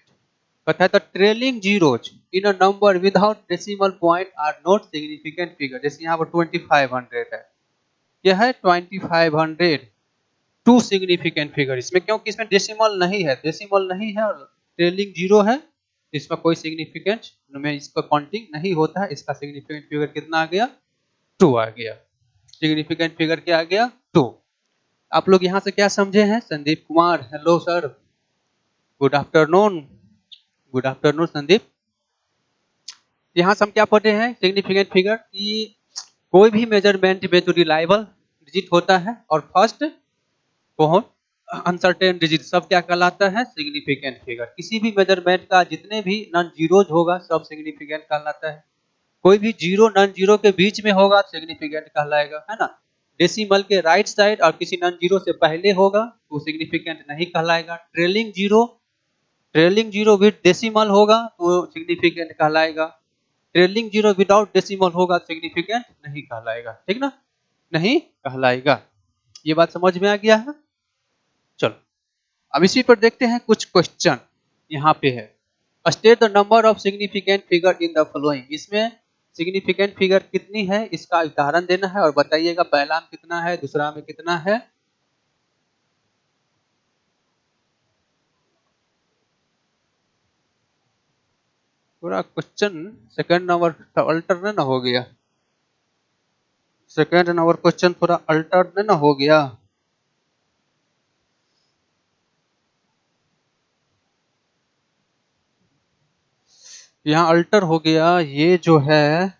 कहता है the trailing zeros in a number without decimal point are not significant figure. जैसे यहाँ पर 2500 है, यह है 2500 टू सिग्निफिकेंट फिगर इसमें, क्योंकि इसमें डेसिमल नहीं है, डेसिमल नहीं है और ट्रेलिंग जीरो है, इसका कोई सिग्निफिकेंट में इसका काउंटिंग नहीं होता है। इसका सिग्निफिकेंट फिगर कितना आ गया, 2 आ गया। सिग्निफिकेंट फिगर क्या आ गया, 2। आप लोग यहाँ से क्या समझे हैं, Sandeep Kumar, hello sir, good afternoon, good afternoon Sandeep. यहाँ से हम क्या पढ़े हैं, सिग्निफिकेंट फिगर की कोई भी मेजरमेंट में जो रिलायबल डिजिट होता है और फर्स्ट बहुत अनसर्टेन डिजिट, सब क्या कहलाता है, सिग्निफिकेंट फिगर। किसी भी मेजरमेंट का जितने भी नॉन जीरोज होगा सब सिग्निफिकेंट कहलाता है। कोई भी जीरो नॉन जीरो के बीच में होगा सिग्निफिकेंट कहलाएगा, है ना। डेसिमल के राइट साइड और किसी नॉन जीरो से पहले होगा तो सिग्निफिकेंट नहीं कहलाएगा। ट्रेलिंग जीरो विद डेसिमल होगा तो सिग्निफिकेंट कहलाएगा। ट्रेलिंग जीरो विदाउट डेसिमल होगा सिग्निफिकेंट नहीं कहलाएगा, ठीक ना, नहीं कहलाएगा। ये बात समझ में आ गया है। चलो अब इसी पर देखते हैं कुछ क्वेश्चन। यहाँ पे है, state the number of significant figure in the following. इसमें सिग्निफिकेंट फिगर कितनी है इसका उदाहरण देना है और बताइएगा पहला में कितना है, दूसरा में कितना है। पूरा क्वेश्चन सेकंड नंबर अल्टर ना हो गया, सेकंड नंबर क्वेश्चन थोड़ा अल्टर ना हो गया। यहाँ अल्टर हो गया, ये जो है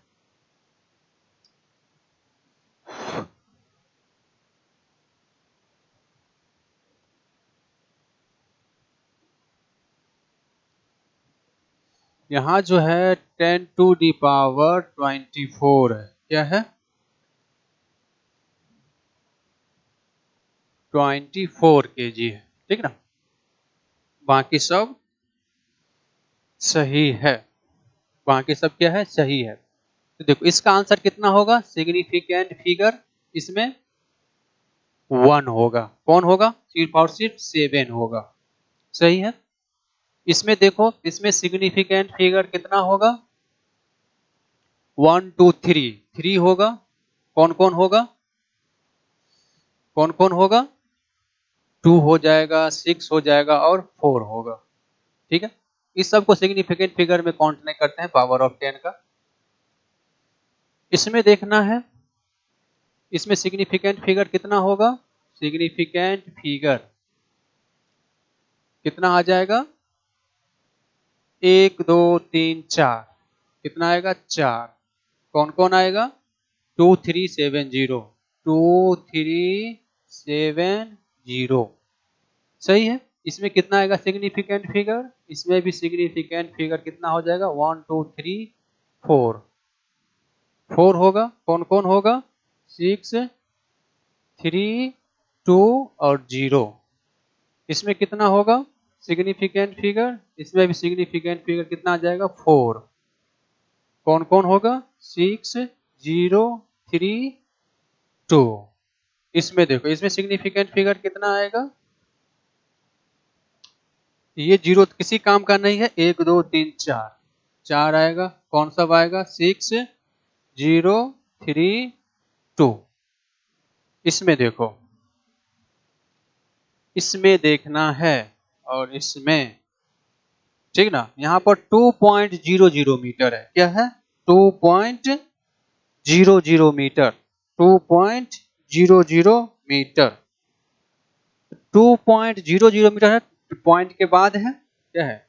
यहाँ जो है 10⁻24 है, क्या है, 24 kg है, ठीक ना। बाकी सब सही है, बाकी सब क्या है, सही है। तो देखो इसका आंसर कितना होगा, सिग्निफिकेंट फिगर इसमें 1 होगा। कौन होगा, सिर्फ और सिर्फ 7 होगा, सही है। इसमें देखो, इसमें सिग्निफिकेंट फिगर कितना होगा, 1 2 3, 3 होगा। कौन कौन होगा, कौन कौन होगा, 2 हो जाएगा, 6 हो जाएगा और 4 होगा, ठीक है। इस सब को सिग्निफिकेंट फिगर में काउंट नहीं करते हैं पावर ऑफ 10 का। इसमें देखना है, इसमें सिग्निफिकेंट फिगर कितना होगा, सिग्निफिकेंट फिगर कितना आ जाएगा, 1 2 3 4, कितना आएगा, 4। कौन कौन आएगा, 2370, 2370, सही है। इसमें कितना आएगा सिग्निफिकेंट फिगर, इसमें भी सिग्निफिकेंट फिगर कितना हो जाएगा, 1 2 3 4, 4 होगा। कौन कौन होगा, 6 3 2 और 0। इसमें कितना होगा सिग्निफिकेंट फिगर, इसमें भी सिग्निफिकेंट फिगर कितना आ जाएगा, 4। कौन कौन होगा, 6 0 3 2। इसमें देखो, इसमें सिग्निफिकेंट फिगर कितना आएगा, ये जीरो किसी काम का नहीं है, 1 2 3 4, 4 आएगा। कौन सा आएगा, 6 0 3 2। इसमें देखो, इसमें देखना है और इसमें, ठीक ना। यहाँ पर 2.00 मीटर है, क्या है, 2.00 मीटर, 2.00 मीटर, 2.00 मीटर है। पॉइंट के बाद है, क्या है,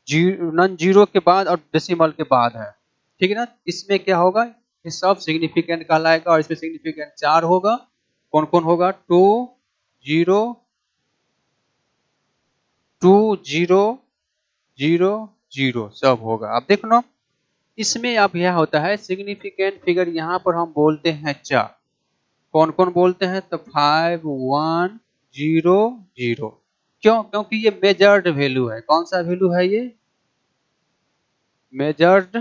नॉन जीरो के बाद और डेसिमल के बाद है, ठीक है ना। इसमें क्या होगा, ये सब सिग्निफिकेंट कहलाएगा और इसमें सिग्निफिकेंट 4 होगा। कौन कौन होगा, 2 0 2 0 0 0 सब होगा। अब देखो ना, इसमें अब यह होता है सिग्निफिकेंट फिगर, यहाँ पर हम बोलते हैं चार। कौन कौन बोलते हैं? तो 5 1 0 0। क्यों? क्योंकि ये मेजर्ड वैल्यू है। कौन सा वैल्यू है ये? मेजर्ड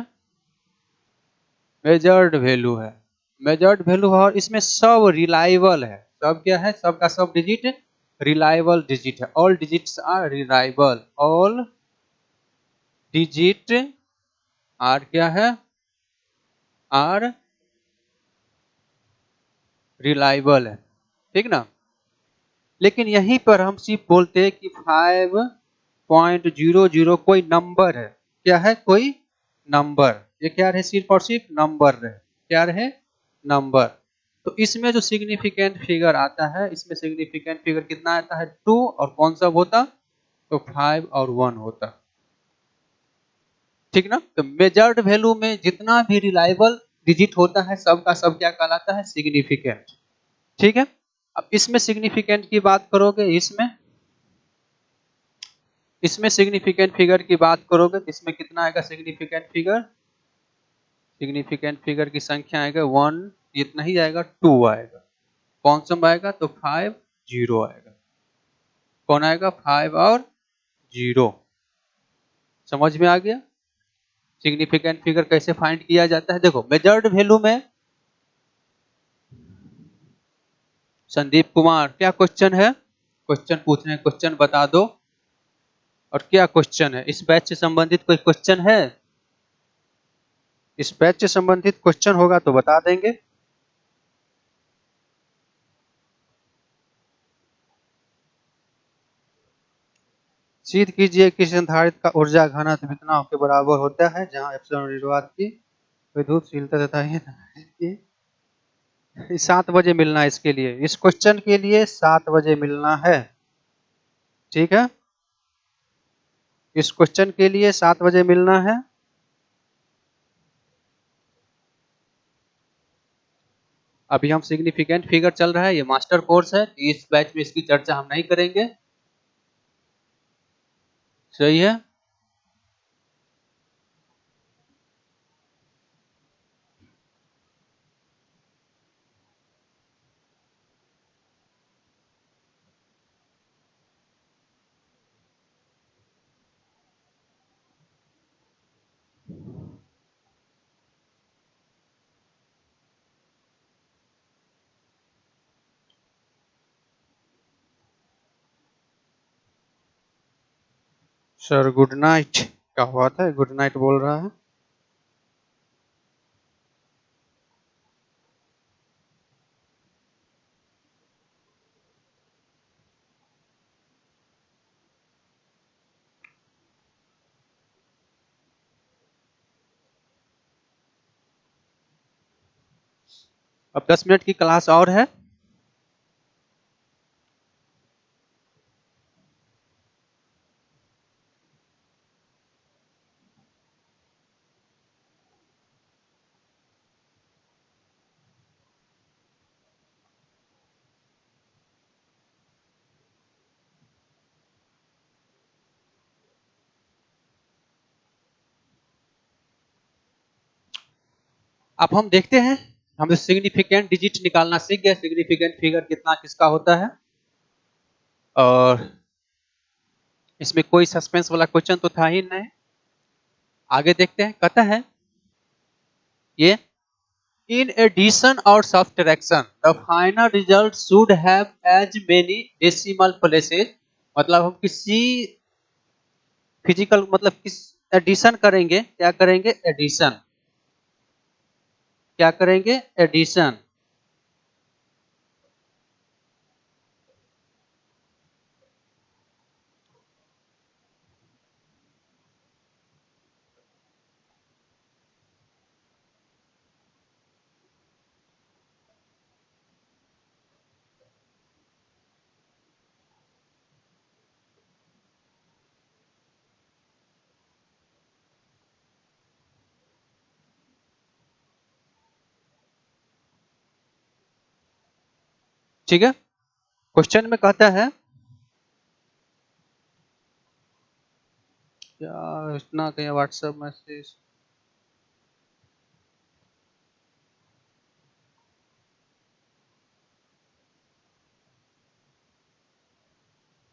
मेजर्ड वैल्यू है। मेजर्ड वैल्यू है और इसमें सब रिलायबल है। सब क्या है? सब का सब डिजिट रिलायबल डिजिट है। All digits are reliable. All digit are क्या है? आर रिलायबल है। ठीक ना? लेकिन यहीं पर हम सिर्फ बोलते हैं कि 5.00 कोई नंबर है। क्या है? कोई नंबर। ये क्या रहे? सिर्फ और सिर्फ नंबर रहे। क्या रहे? नंबर। तो इसमें जो सिग्निफिकेंट फिगर आता है, इसमें सिग्निफिकेंट फिगर कितना आता है? 2। और कौन सा होता? तो 5 और 1 होता। ठीक ना? तो मेजर्ड वैल्यू में जितना भी रिलायबल डिजिट होता है, सबका सब क्या कहलाता है? सिग्निफिकेंट। ठीक है। अब इसमें सिग्निफिकेंट की बात करोगे, इसमें सिग्निफिकेंट फिगर की बात करोगे तो इसमें कितना आएगा सिग्निफिकेंट फिगर? सिग्निफिकेंट फिगर की संख्या आएगा 1, इतना ही आएगा, 2 आएगा। कौन सा आएगा? तो 5 0 आएगा। कौन आएगा? 5 और 0। समझ में आ गया सिग्निफिकेंट फिगर कैसे फाइंड किया जाता है? देखो मेजर्ड वैल्यू में संदीप कुमार, क्या क्वेश्चन है? क्वेश्चन पूछ रहे हैं, क्वेश्चन बता दो। और क्या क्वेश्चन है? इस बैच से संबंधित कोई क्वेश्चन है? इस बैच से संबंधित क्वेश्चन होगा तो बता देंगे। सिद्ध कीजिए कि संधारित्र का ऊर्जा घनत्व वितनाव के बराबर होता है, जहां एप्सिलॉन निर्वात की विद्युतशीलता तथा की 7 बजे मिलना है। इसके लिए, इस क्वेश्चन के लिए 7 बजे मिलना है। ठीक है, इस क्वेश्चन के लिए 7 बजे मिलना है। अभी हम सिग्निफिकेंट फिगर चल रहा है, ये मास्टर कोर्स है, इस बैच में इसकी चर्चा हम नहीं करेंगे। सही है। Sir good night. क्या हुआ था? गुड नाइट बोल रहा है। अब 10 मिनट की क्लास और है। अब हम देखते हैं, हम सिग्निफिकेंट डिजिट निकालना सीख गए, सिग्निफिकेंट फिगर कितना किसका होता है। और इसमें कोई सस्पेंस वाला क्वेश्चन तो था ही नहीं। आगे देखते हैं, कहता है ये इन एडिशन और subtraction the final result should have as many decimal places. मतलब हम किसी फिजिकल, मतलब किस एडिशन करेंगे, क्या करेंगे? एडिशन। क्या करेंगे? एडिशन। ठीक है, क्वेश्चन में कहता है क्या, इतना कहीं व्हाट्सएप मैसेज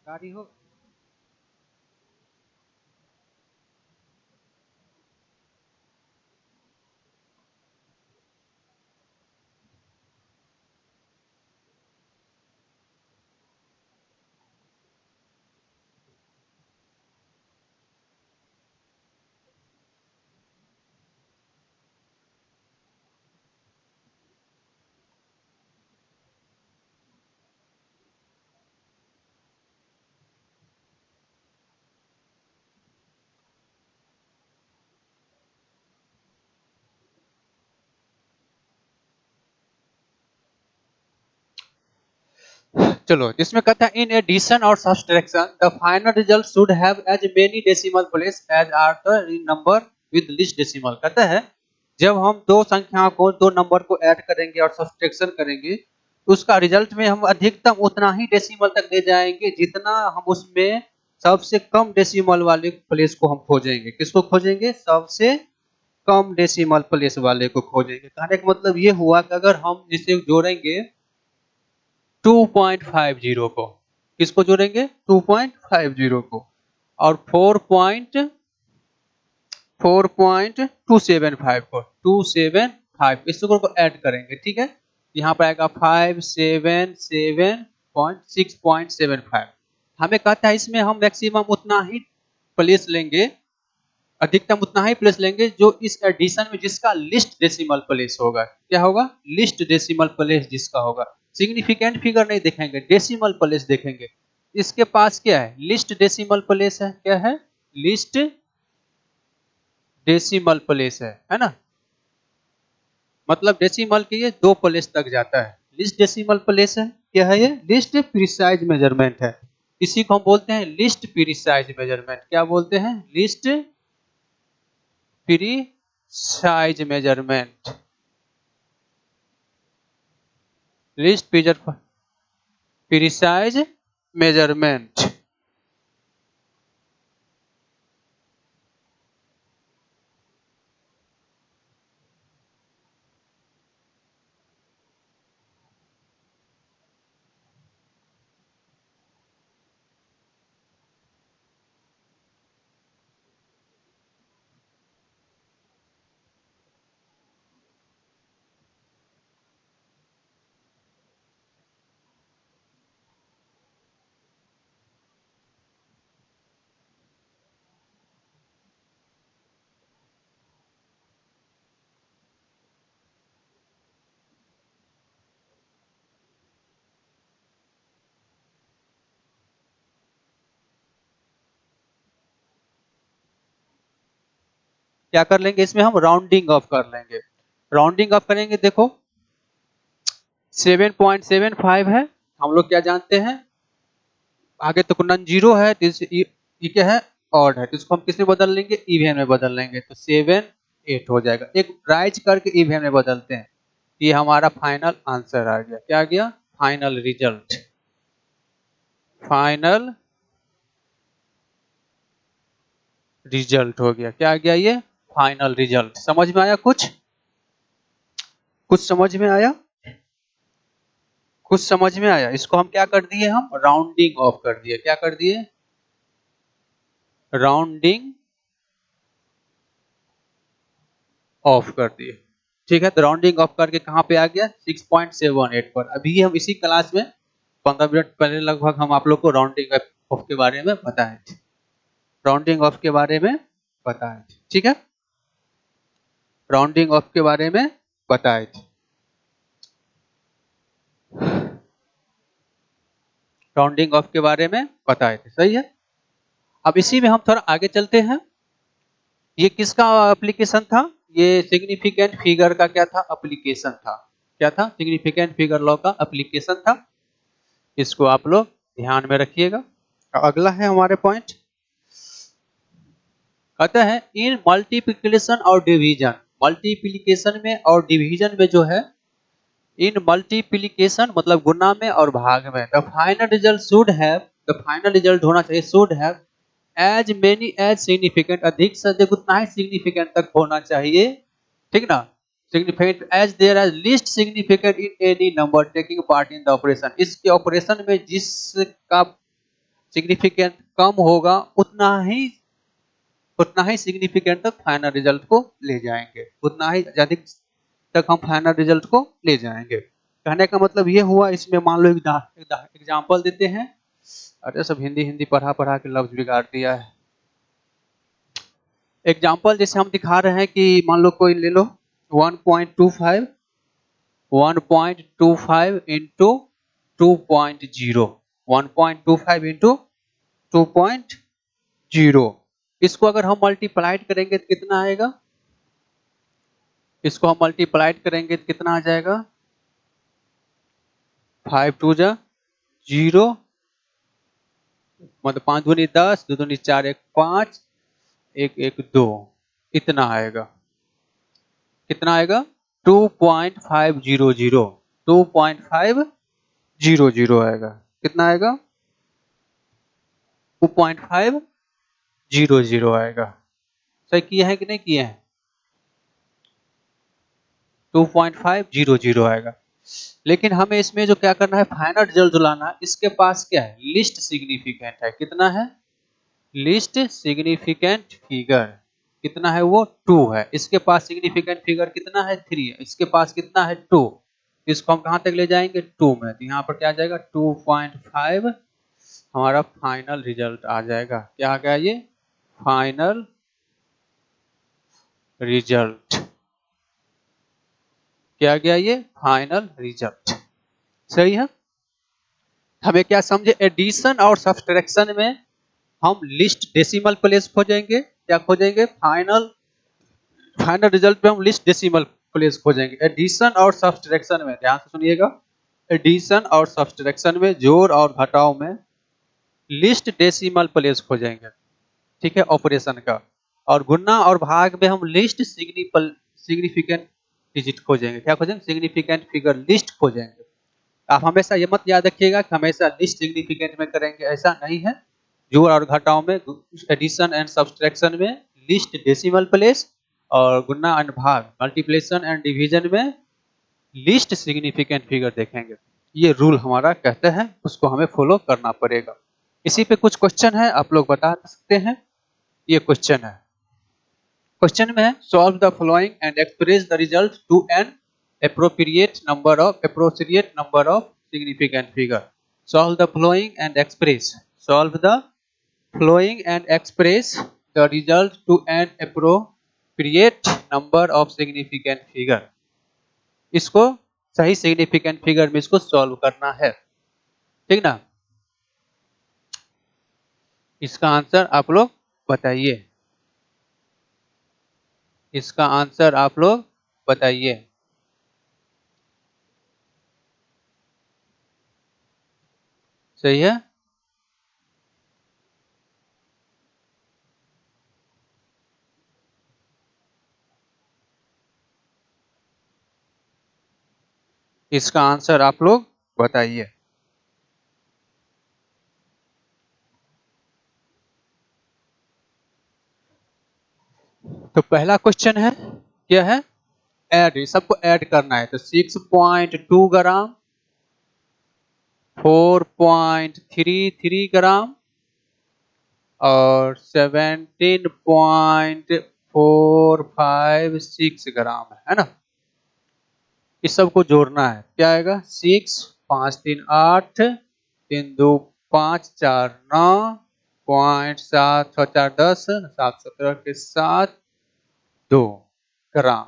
गाड़ी हो। चलो इसमें कहता है इन एडिशन और subtraction the final result should have as many decimal place as are the number with least decimal. कहता है जब हम दो संख्या को दो नंबर को ऐड करेंगे और सब्सट्रैक्शन करेंगे तो उसका रिजल्ट में हम अधिकतम उतना ही डेसिमल तक ले जाएंगे जितना हम उसमें सबसे कम डेसिमल वाले प्लेस को हम खोजेंगे। किसको खोजेंगे? सबसे कम डेसिमल प्लेस वाले को खोजेंगे। कहने का मतलब ये हुआ कि अगर हम जिसे जोड़ेंगे 2.50 को, किसको जोड़ेंगे? 2.50 को, और 4.275 को, 275 इसको को ऐड करेंगे। ठीक है, यहाँ पर आएगा 577.6.75। हमें कहता है इसमें हम मैक्सिमम उतना ही प्लेस लेंगे, अधिकतम उतना ही प्लेस लेंगे जो इस एडिशन में जिसका लिस्ट डेसिमल प्लेस होगा। क्या होगा? लिस्ट डेसिमल प्लेस जिसका होगा। सिग्निफिकेंट फिगर नहीं देखेंगे, डेसिमल प्लेस देखेंगे। इसके पास क्या है? लिस्ट डेसिमल प्लेस है। क्या है? लिस्ट डेसिमल प्लेस है ना। मतलब डेसिमल के ये दो प्लेस तक जाता है। लिस्ट डेसिमल प्लेस है। क्या है ये? लिस्ट प्रीसाइज मेजरमेंट है। इसी को हम बोलते हैं लिस्ट प्रीसाइज मेजरमेंट। क्या बोलते हैं? List precise measurement. List precise measurement. क्या कर लेंगे इसमें? हम राउंडिंग ऑफ कर लेंगे। राउंडिंग ऑफ करेंगे। देखो 7.75 है, हम लोग क्या जानते हैं? आगे तो नॉन जीरो है तो ये क्या है? ऑड है, तो इसको हम किस में बदल लेंगे? इवन में बदल लेंगे, तो 7 8 हो जाएगा। एक राइज करके इवन में बदलते हैं। ये हमारा फाइनल आंसर आ गया। क्या आ गया? Final result. फाइनल रिजल्ट हो गया। क्या आ गया? ये फाइनल रिजल्ट। समझ में आया? कुछ कुछ समझ में आया? कुछ समझ में आया? इसको हम क्या कर दिए? हम राउंडिंग ऑफ कर दिए। क्या कर दिए? राउंडिंग ऑफ कर दिए। ठीक है, तो राउंडिंग ऑफ करके कहाँ पे आ गया? 6.78 पर। अभी हम इसी क्लास में 15 मिनट पहले लगभग हम आप लोग को राउंडिंग ऑफ के बारे में बताए थे। राउंडिंग ऑफ के बारे में बताए थे। ठीक है, राउंडिंग ऑफ के बारे में बताए थे। राउंडिंग ऑफ के बारे में बताए थे। सही है। अब इसी में हम थोड़ा आगे चलते हैं। ये किसका एप्लीकेशन था? ये सिग्निफिकेंट फिगर का क्या था? एप्लीकेशन था। क्या था? सिग्निफिकेंट फिगर लॉ का एप्लीकेशन था। इसको आप लोग ध्यान में रखिएगा। अगला है हमारे पॉइंट, कहते हैं इन मल्टीप्लिकेशन और डिवीजन। मल्टीप्लिकेशन में और डिवीजन में जो है, इन मल्टीप्लिकेशन मतलब गुना में और भाग में, the final result should have, the final result होना चाहिए should have as many as significant, अधिक से अधिक उतना ही सिग्निफिकेंट तक होना चाहिए। ठीक ना। Significant as there as least significant in any number taking part in the operation. इसके ऑपरेशन में जिसका सिग्निफिकेंट कम होगा उतना ही सिग्निफिकेंट तक फाइनल रिजल्ट को ले जाएंगे, उतना ही अधिक तक हम फाइनल रिजल्ट को ले जाएंगे। कहने का मतलब ये हुआ। इसमें मान लो एग्जाम्पल देते हैं। अरे सब हिंदी हिंदी पढ़ा पढ़ा के लफ्ज बिगाड़ दिया है। एग्जाम्पल जैसे हम दिखा रहे हैं कि मान लो कोई ले लो 1.25 इंटू 2.0, 1.25 इंटू 2.0। इसको अगर हम मल्टीप्लाइड करेंगे तो कितना आएगा? इसको हम मल्टीप्लाइड करेंगे तो कितना आ जाएगा? 5 2 जा 0, मतलब 5 दूनी 10, 2 दूनी 4, 1 5, 1 1 2, इतना आएगा। कितना आएगा? 2.500, 2.500 आएगा। कितना आएगा? 2.500 आएगा। सही किया है कि नहीं किया है? 2.500 आएगा। लेकिन हमें इसमें जो क्या करना है, फाइनल रिजल्ट लाना है। इसके पास क्या है? लिस्ट सिग्निफिकेंट है। कितना है? लिस्ट सिग्निफिकेंट फिगर कितना है? वो 2 है। इसके पास सिग्निफिकेंट फिगर कितना है? 3 है। इसके पास कितना है? 2। इसको हम कहां तक ले जाएंगे? 2 में। तो यहाँ पर क्या आ जाएगा? 2.5 हमारा फाइनल रिजल्ट आ जाएगा। क्या आ गया? ये फाइनल रिजल्ट। क्या गया? ये फाइनल रिजल्ट। सही है। हमें क्या समझे? एडिशन और सब्सट्रैक्शन में हम लिस्ट डेसिमल प्लेस खोजेंगे। क्या खोजेंगे? फाइनल रिजल्ट पे हम लिस्ट डेसिमल प्लेस खोजेंगे। एडिशन और सब्सट्रैक्शन में ध्यान से सुनिएगा, एडिशन और सब्सट्रैक्शन में, जोड़ और घटाव में लिस्ट डेसिमल प्लेस खोजेंगे। ठीक है, ऑपरेशन का। और गुणा और भाग में हम लिस्ट सिग्निफिकेंट डिजिट खोजेंगे। क्या खोजेंगे? सिग्निफिकेंट फिगर लिस्ट खोजेंगे। आप हमेशा ये मत याद रखिएगा कि हमेशा लिस्ट सिग्निफिकेंट में करेंगे, ऐसा नहीं है। जोड़ और घटाव में, एडिशन एंड सब्सट्रैक्शन में लिस्ट डेसिमल प्लेस, और गुणा एंड भाग, मल्टीप्लिकेशन एंड डिवीजन में लिस्ट सिग्निफिकेंट फिगर देखेंगे। ये रूल हमारा कहते हैं, उसको हमें फॉलो करना पड़ेगा। इसी पे कुछ क्वेश्चन है, आप लोग बता सकते हैं। ये क्वेश्चन है। क्वेश्चन में है solve the following and express the result to an appropriate number of significant figure. Solve the following and express the result to an appropriate number of significant figure. इसको सही सिग्निफिकेंट फिगर में इसको सॉल्व करना है। ठीक ना? इसका आंसर आप लोग बताइए। इसका आंसर आप लोग बताइए। सही है। इसका आंसर आप लोग बताइए। तो पहला क्वेश्चन है, क्या है? ऐड, सबको ऐड करना है। तो 6.2 ग्राम, 4.33 ग्राम और 17.456 ग्राम है ना? इस सब को जोड़ना है। क्या आएगा? 6 5 3 8 3 2 5 4 9 7 6 4 10 7 17 के साथ 2 ग्राम,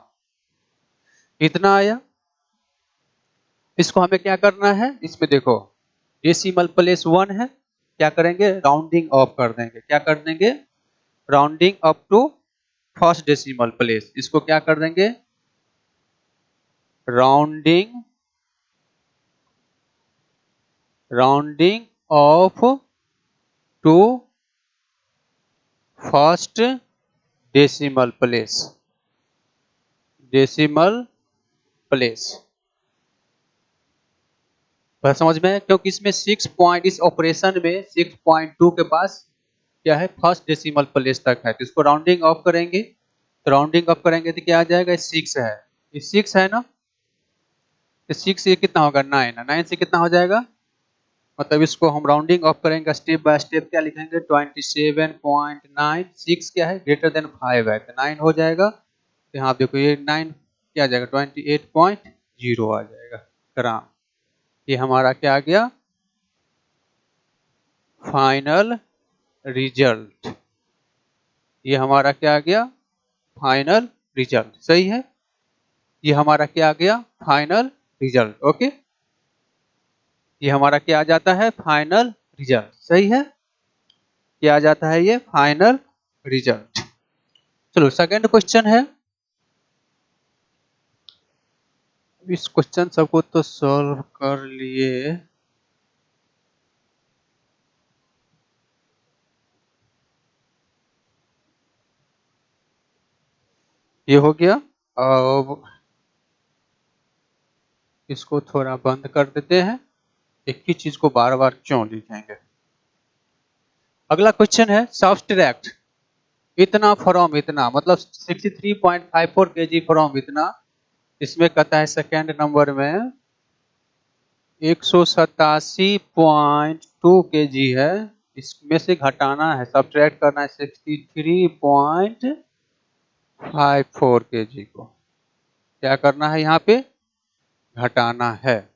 इतना आया। इसको हमें क्या करना है? इसमें देखो डेसिमल प्लेस 1 है। क्या करेंगे? राउंडिंग ऑफ कर देंगे। क्या कर देंगे? Rounding up to first decimal place. इसको क्या कर देंगे? Rounding off to first decimal place. बात समझ में है? क्योंकि इसमें 6 पॉइंट, इस ऑपरेशन में 6.2 के पास क्या है? फर्स्ट डेसिमल प्लेस तक है। तो इसको राउंडिंग ऑफ करेंगे। तो राउंडिंग ऑफ करेंगे तो क्या आ जाएगा? 6 है। ये 6 है ना? तो 6 ये कितना होगा? 9 है। 9 से कितना हो जाएगा? मतलब इसको हम राउंडिंग ऑफ करेंगे स्टेप बाय स्टेप, क्या लिखेंगे 27.96 क्या है ग्रेटर देन 5 है तो 9 हो जाएगा। तो यहाँ देखो ये 9 क्या आ जाएगा 28.0 आ जाएगा ग्राम। ये हमारा क्या आ गया फाइनल रिजल्ट। ये हमारा क्या आ गया फाइनल रिजल्ट। सही है, ये हमारा क्या आ गया फाइनल रिजल्ट। ओके, ये हमारा क्या आ जाता है फाइनल रिजल्ट। सही है, क्या आ जाता है ये फाइनल रिजल्ट। चलो सेकंड क्वेश्चन है। इस क्वेश्चन सबको तो सॉल्व कर लिए। ये हो गया। अब इसको थोड़ा बंद कर देते हैं, एक ही चीज को बार बार क्यों लिखेंगे। अगला क्वेश्चन है सब्सट्रैक्ट इतना फ्रॉम इतना, मतलब 63.54 kg फ्रॉम इतना। इसमें कहता है सेकेंड नंबर में 187.2 kg है, इसमें से घटाना है सब्ट्रैक्ट करना है 63.54 kg को। क्या करना है यहाँ पे घटाना है,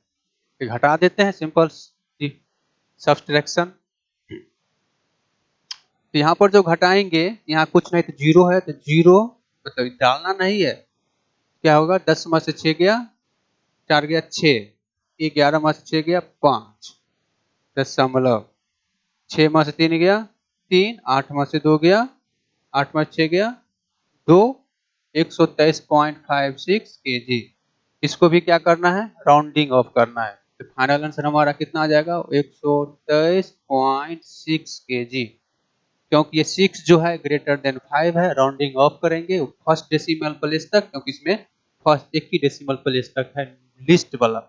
घटा देते हैं सिंपल सब्ट्रैक्शन। तो यहाँ पर जो घटाएंगे यहाँ कुछ नहीं तो जीरो है, तो जीरो मतलब डालना नहीं है। क्या होगा 10 में से 6 गया 4 गया 6, 11 में से 6 गया 5 दशमलव, 6 में से 3 गया 3, 8 में से 2 गया 8 में से 6 गया 2, 123.56 kg। इसको भी क्या करना है राउंडिंग ऑफ करना है। तो फाइनल आंसर हमारा कितना आ जाएगा 123.6 kg। क्योंकि ये 6 जो है ग्रेटर देन 5 है, राउंडिंग ऑफ करेंगे फर्स्ट डेसिमल प्लेस तक, क्योंकि इसमें फर्स्ट एक ही डेसिमल प्लेस तक है लिस्ट वाला।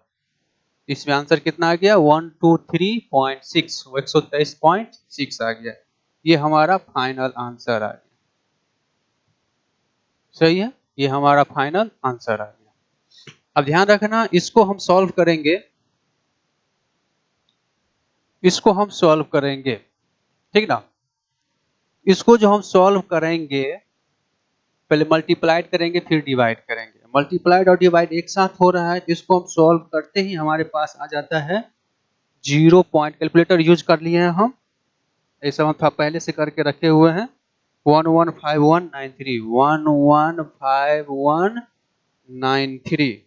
इसमें आंसर कितना आ गया 123.6, 123.6 आ गया। ये हमारा फाइनल आंसर आ गया। सही है, ये हमारा फाइनल आंसर आ गया। अब ध्यान रखना इसको हम सॉल्व करेंगे, इसको हम सॉल्व करेंगे ठीक ना। इसको जो हम सॉल्व करेंगे पहले मल्टीप्लाइड करेंगे फिर डिवाइड करेंगे। मल्टीप्लाइड और डिवाइड एक साथ हो रहा है, इसको हम सॉल्व करते ही हमारे पास आ जाता है 0 पॉइंट। कैलकुलेटर यूज कर लिए हैं हम, ऐसा हम पहले से करके रखे हुए हैं 115193 115193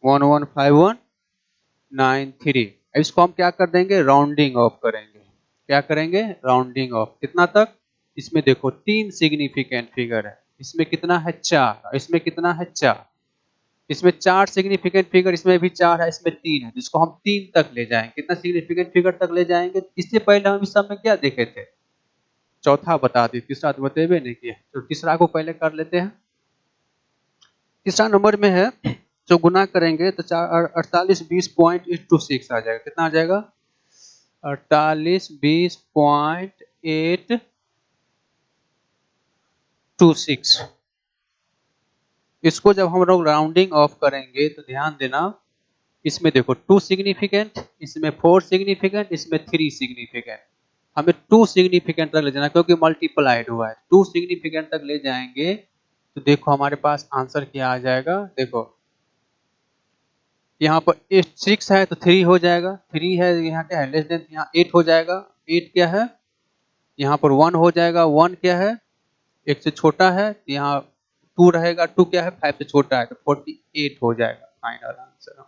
115193। इसको हम क्या कर देंगे राउंडिंग ऑफ करेंगे। क्या करेंगे राउंडिंग ऑफ कितना तक। इसमें देखो 3 सिग्निफिकेंट फिगर है, इसमें कितना है 4, इसमें कितना है 4, इसमें 4 सिग्निफिकेंट फिगर, इसमें भी 4 है, इसमें 3 है, जिसको हम 3 तक ले जाएंगे। कितना सिग्निफिकेंट फिगर तक ले जाएंगे। इससे पहले हम इस सब में क्या देखे थे चौथा बता दी, तीसरा तो बतेबे नहीं किया, तो तीसरा को पहले कर लेते हैं। तीसरा नंबर में है जो गुना करेंगे तो 4820.826 आ जाएगा। कितना आ जाएगा 4820.826। इसको जब हम लोग राउंडिंग ऑफ करेंगे तो ध्यान देना इसमें देखो 2 सिग्निफिकेंट, इसमें 4 सिग्निफिकेंट, इसमें 3 सिग्निफिकेंट। हमें 2 सिग्निफिकेंट तक ले जाना क्योंकि मल्टीप्लाइड हुआ है। 2 सिग्निफिकेंट तक ले जाएंगे तो देखो हमारे पास आंसर क्या आ जाएगा। देखो यहाँ पर 6 है तो 3 हो जाएगा, 3 है यहाँ क्या है लेस देन, यहाँ 8 हो जाएगा, 8 क्या है यहाँ पर 1 हो जाएगा, 1 क्या है 1 से छोटा है, यहाँ 2 रहेगा, 2 क्या है 5 से छोटा है, तो 48 हो जाएगा फाइनल आंसर।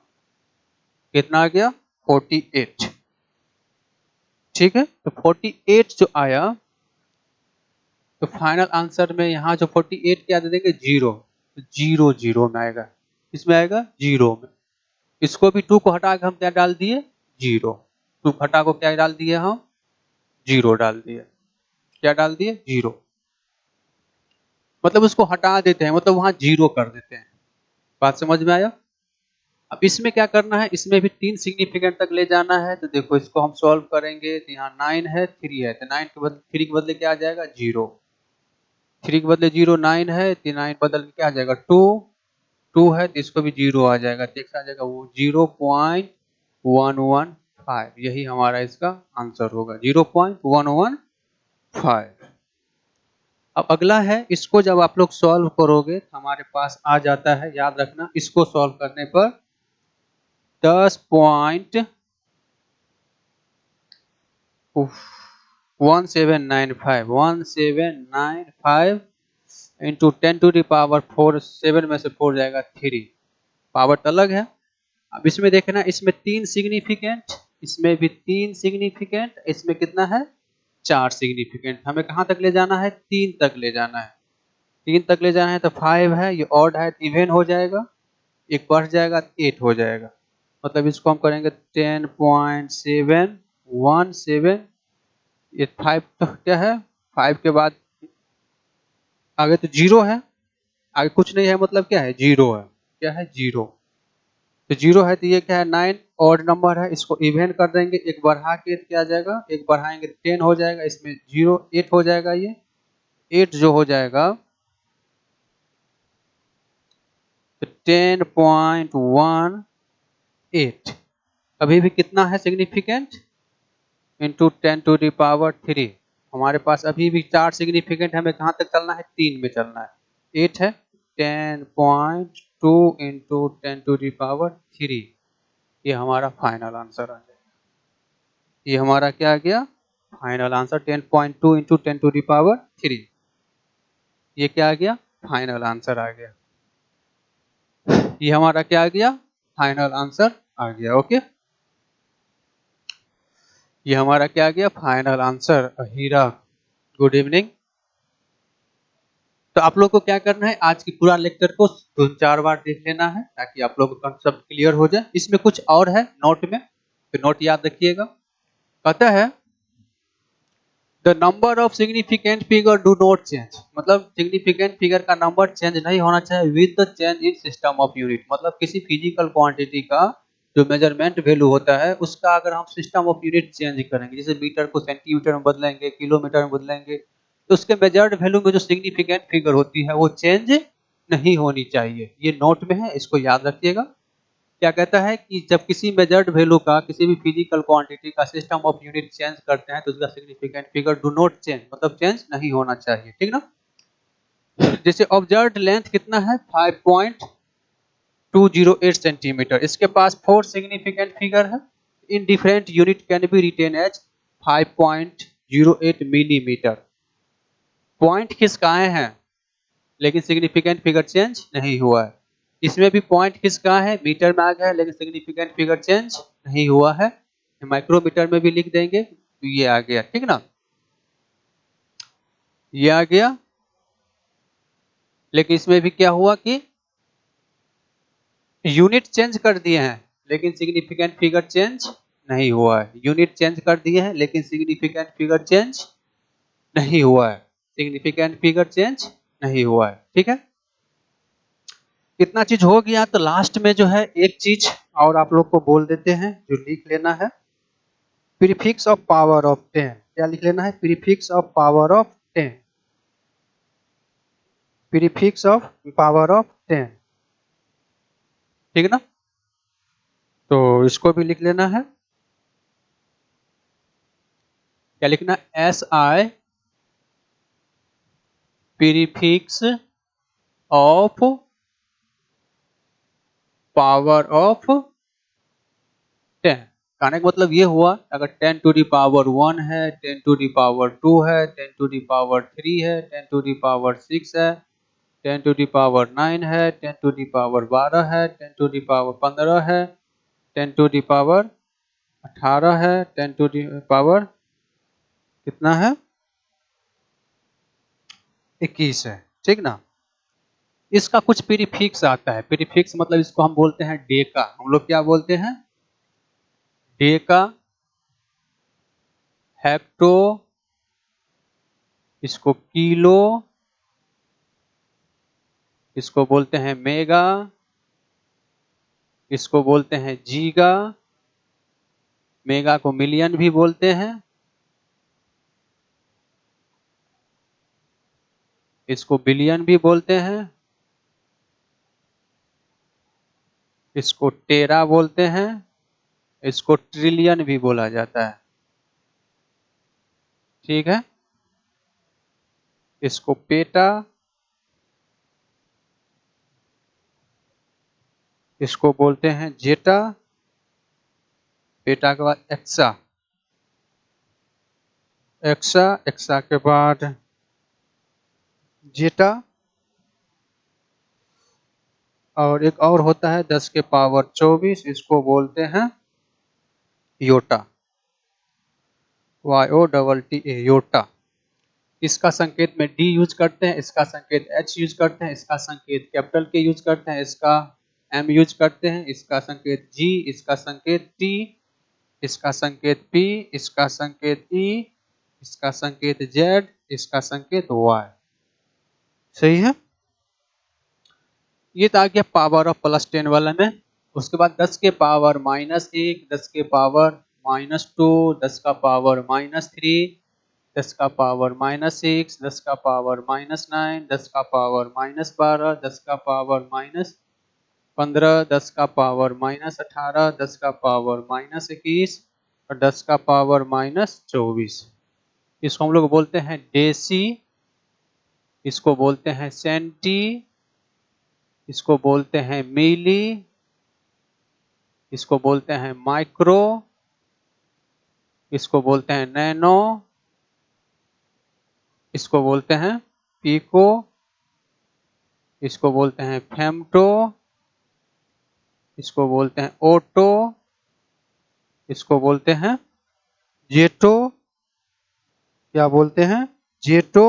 कितना आ गया 48। ठीक है, तो 48 जो आया तो फाइनल आंसर में यहाँ जो 48 क्या दे देंगे 0, तो 0 0 में आएगा, इसमें आएगा 0 में। इसको भी 2 को हटा के हम क्या डाल दिए 0, 2 हटा को क्या डाल दिए हम 0 डाल दिए। क्या डाल दिए 0, मतलब उसको हटा देते हैं, मतलब वहां 0 कर देते हैं। बात समझ में आया। अब इसमें क्या करना है, इसमें भी 3 सिग्निफिकेंट तक ले जाना है। तो देखो इसको हम सॉल्व करेंगे तो यहाँ 9 है 3 है, तो 9 के बदले 3 के बदले क्या आ जाएगा 0, 3 के बदले 0, 9 है तो 9 बदल के क्या आ जाएगा 2, 2 है तो इसको भी 0 आ जाएगा, तो आ जाएगा वो 0.115 5, यही हमारा इसका आंसर होगा 0.115। अब अगला है, इसको जब आप लोग सॉल्व करोगे तो हमारे पास आ जाता है, याद रखना, इसको सॉल्व करने पर 10.1795 इंटू 10⁴ 7 में से 4 जाएगा 3, पावर अलग है। अब इसमें देखना, इसमें 3 सिग्निफिकेंट, इसमें भी 3 सिग्निफिकेंट, इसमें कितना है 4 सिग्निफिकेंट। हमें कहाँ तक ले जाना है 3 तक ले जाना है। 3 तक ले जाना है तो 5 है, ये ऑड है तो इवन हो जाएगा, एक बढ़ जाएगा 8 हो जाएगा। मतलब इसको हम करेंगे 10.717, ये 5 तो क्या है, 5 के बाद आगे तो 0 है, आगे कुछ नहीं है, मतलब क्या है 0 है, क्या है 0। तो 0 है तो ये क्या है 9 ऑड नंबर है, इसको इवन कर देंगे, एक बढ़ा के क्या आ जाएगा, एक बढ़ाएंगे 10 हो जाएगा, इसमें 0 8 हो जाएगा, ये 8 जो हो जाएगा तो 10.18 अभी भी कितना है सिग्निफिकेंट इंटू 10⁻3। हमारे पास अभी भी 4 सिग्निफिकेंट, हमें कहाँ तक चलना है 3 में चलना है। 8 है 10.2 इंटू 10⁻3, ये हमारा फाइनल आंसर आ जाएगा। ये हमारा क्या आ गया फाइनल आंसर 10.2 इंटू 10⁻3, ये क्या आ गया फाइनल आंसर आ गया। ये हमारा क्या आ गया फाइनल आंसर आ गया। ओके, ये हमारा क्या आ गया फाइनल आंसर। हीरा, गुड इवनिंग। तो आप लोग को क्या करना है, आज की पूरा लेक्चर को 2-4 बार देख लेना है ताकि आप लोग का कंसेप्ट क्लियर हो जाए। इसमें कुछ और है नोट में, तो नोट याद रखिएगा। कहता है the number of significant figure do not change, मतलब सिग्निफिकेंट फिगर का नंबर चेंज नहीं होना चाहिए with the change in system of unit. मतलब किसी फिजिकल क्वांटिटी का जो मेजरमेंट वैल्यू होता है उसका अगर हम सिस्टम ऑफ यूनिट चेंज करेंगे, जैसे मीटर को सेंटीमीटर में बदलेंगे, किलोमीटर में बदलेंगे, तो उसके मेजर्ड वैल्यू में जो सिग्निफिकेंट फिगर होती है वो चेंज नहीं होनी चाहिए। ये नोट में है, इसको याद रखिएगा। क्या कहता है कि जब किसी मेजर्ड वैल्यू का किसी भी फिजिकल क्वांटिटी का सिस्टम ऑफ यूनिट चेंज करते हैं तो उसका significant figure do not change, मतलब चेंज नहीं होना चाहिए, ठीक ना। जैसे ऑब्जर्व्ड लेंथ कितना है 5.208 सेंटीमीटर, इसके पास 4 सिग्निफिकेंट फिगर है। In different unit can be written as 5.08 millimetre. Point खिसकाए हैं लेकिन सिग्निफिकेंट फिगर चेंज नहीं हुआ है। इसमें भी पॉइंट किसका है मीटर में आ गया है लेकिन सिग्निफिकेंट फिगर चेंज नहीं हुआ है। माइक्रोमीटर में भी लिख देंगे तो ये आ गया, ठीक ना, ये आ गया। लेकिन इसमें भी क्या हुआ कि यूनिट चेंज कर दिए हैं लेकिन सिग्निफिकेंट फिगर चेंज नहीं हुआ है। यूनिट चेंज कर दिए हैं लेकिन सिग्निफिकेंट फिगर चेंज नहीं हुआ है। सिग्निफिकेंट फिगर चेंज नहीं हुआ है, ठीक है। इतना चीज हो गया तो लास्ट में जो है एक चीज और आप लोग को बोल देते हैं जो लिख लेना है, प्रीफिक्स ऑफ पावर ऑफ 10। क्या लिख लेना है, prefix of power of 10, prefix of power of 10, ठीक है ना। तो इसको भी लिख लेना है, क्या लिखना, S I prefix of power of 10। कहने का मतलब ये हुआ अगर 10⁻1 है, 10⁻2 है, 10⁻3 है, 10⁻6 है, 10⁻9 है, 10⁻12 है, 10⁻15 है, 10⁻18 है, 10⁻, कितना है 21 है, ठीक ना। इसका कुछ प्रीफिक्स आता है, प्रीफिक्स मतलब इसको हम बोलते हैं डेका। हम लोग क्या बोलते हैं, डेका, हेक्टो, इसको किलो, इसको बोलते हैं मेगा, इसको बोलते हैं जीगा, मेगा को मिलियन भी बोलते हैं, इसको बिलियन भी बोलते हैं, इसको टेरा बोलते हैं, इसको ट्रिलियन भी बोला जाता है। ठीक है, इसको पेटा, इसको बोलते हैं जेटा, पेटा के बाद एक्सा, एक्सा, एक्सा के बाद जेटा, और एक और होता है 10 के पावर 24, इसको बोलते हैं योटा, YOTTA, योटा। इसका संकेत में डी यूज करते हैं, इसका संकेत एच यूज करते हैं, इसका संकेत कैपिटल के यूज करते हैं, इसका एम यूज करते हैं, इसका संकेत जी, इसका संकेत टी, इसका संकेत पी, इसका संकेत ई, इसका संकेत जेड, इसका संकेत वाई। सही है, ये तो आ गया पावर ऑफ +10 वाला में। उसके बाद 10 के पावर -1, 10 के पावर -2, 10 का पावर -3, 10 का पावर -6, 10 का पावर -9, 10 का पावर -12, 10 का पावर -15, 10 का पावर -18, 10 का पावर -21 और 10 का पावर -24। इसको हम लोग बोलते हैं डेसी, इसको बोलते हैं सेंटी, इसको बोलते हैं मिली, इसको बोलते हैं माइक्रो, इसको बोलते हैं नैनो, इसको बोलते हैं पीको, इसको बोलते हैं फेमटो, इसको बोलते हैं ओटो, इसको बोलते हैं जेटो, क्या बोलते हैं जेटो,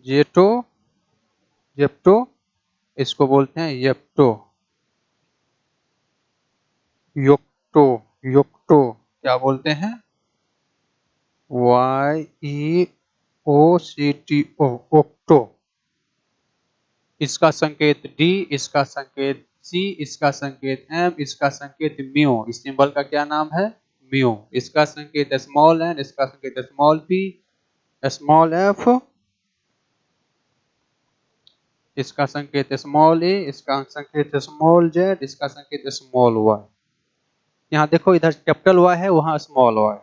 जेटो, जेप्टो, इसको बोलते हैं येप्टो, योक्टो, योक्टो, क्या बोलते हैं YEOCTO, ओक्टो। इसका संकेत डी, इसका संकेत सी, इसका संकेत एम, इसका संकेत म्यू। इस सिंबल का क्या नाम है म्यू। इसका संकेत स्मॉल एन, इसका संकेत स्मॉल पी, स्मॉल एफ, इसका संकेत स्मॉल ए, इसका संकेत स्मॉल जेड, इसका संकेत स्मॉल वाई। यहाँ देखो इधर कैपिटल वाई है, वहां स्मॉल वाई।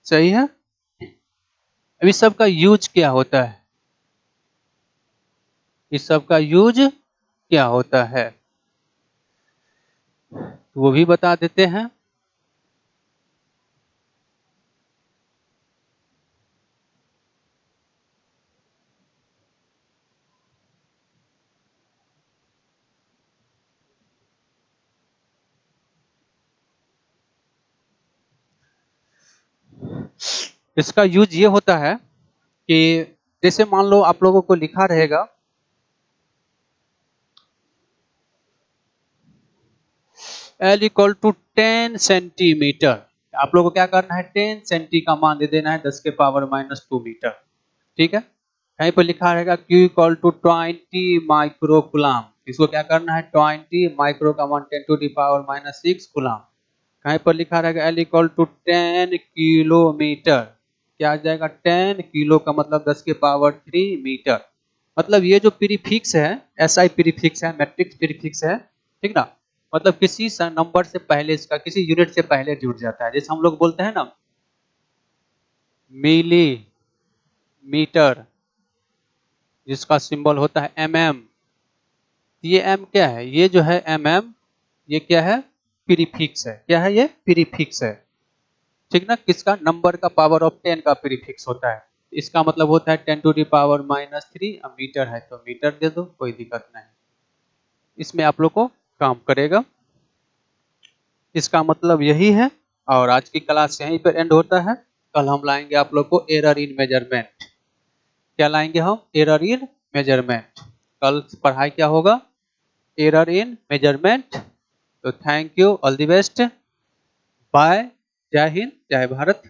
सही है, अभी सबका यूज क्या होता है, इस सब का यूज क्या होता है वो भी बता देते हैं। इसका यूज ये होता है कि जैसे मान लो आप लोगों को लिखा रहेगा L इक्वल टू 10 सेंटीमीटर, आप लोगों को क्या करना है 10 सेंटी का मान दे देना है 10 के पावर -2 मीटर। ठीक है, कहीं पर लिखा रहेगा Q इक्वल टू 20 माइक्रोकुलाम, इसको क्या करना है 20 माइक्रो का मान 10 टू द पावर -6 कुलाम। कहीं पर लिखा रहेगा L इक्वल टू 10 किलोमीटर, क्या आ जाएगा 10 किलो का मतलब 10 के पावर 3 मीटर। मतलब ये जो प्रीफिक्स है SI प्रीफिक्स है, मैट्रिक्स प्रीफिक्स है, ठीक ना, मतलब किसी नंबर से पहले इसका किसी यूनिट से पहले जुड़ जाता है। जैसे हम लोग बोलते हैं ना मिली मीटर, जिसका सिंबल होता है mm, ये m क्या है, ये जो है mm, ये क्या है प्रीफिक्स है, क्या है ये प्रीफिक्स है। ठीक ना, किसका नंबर का पावर ऑफ 10 का प्रीफिक्स होता है। इसका मतलब होता है 10 टू द पावर -3, अब मीटर है तो मीटर दे दो, कोई दिक्कत नहीं, इसमें आप लोग को काम करेगा। इसका मतलब यही है, और आज की क्लास यहीं पर एंड होता है। कल हम लाएंगे आप लोग को एरर इन मेजरमेंट। क्या लाएंगे हम एरर इन मेजरमेंट। कल पढ़ाई क्या होगा एरर इन मेजरमेंट। तो thank you, all the best, bye, जय हिंद, जय भारत।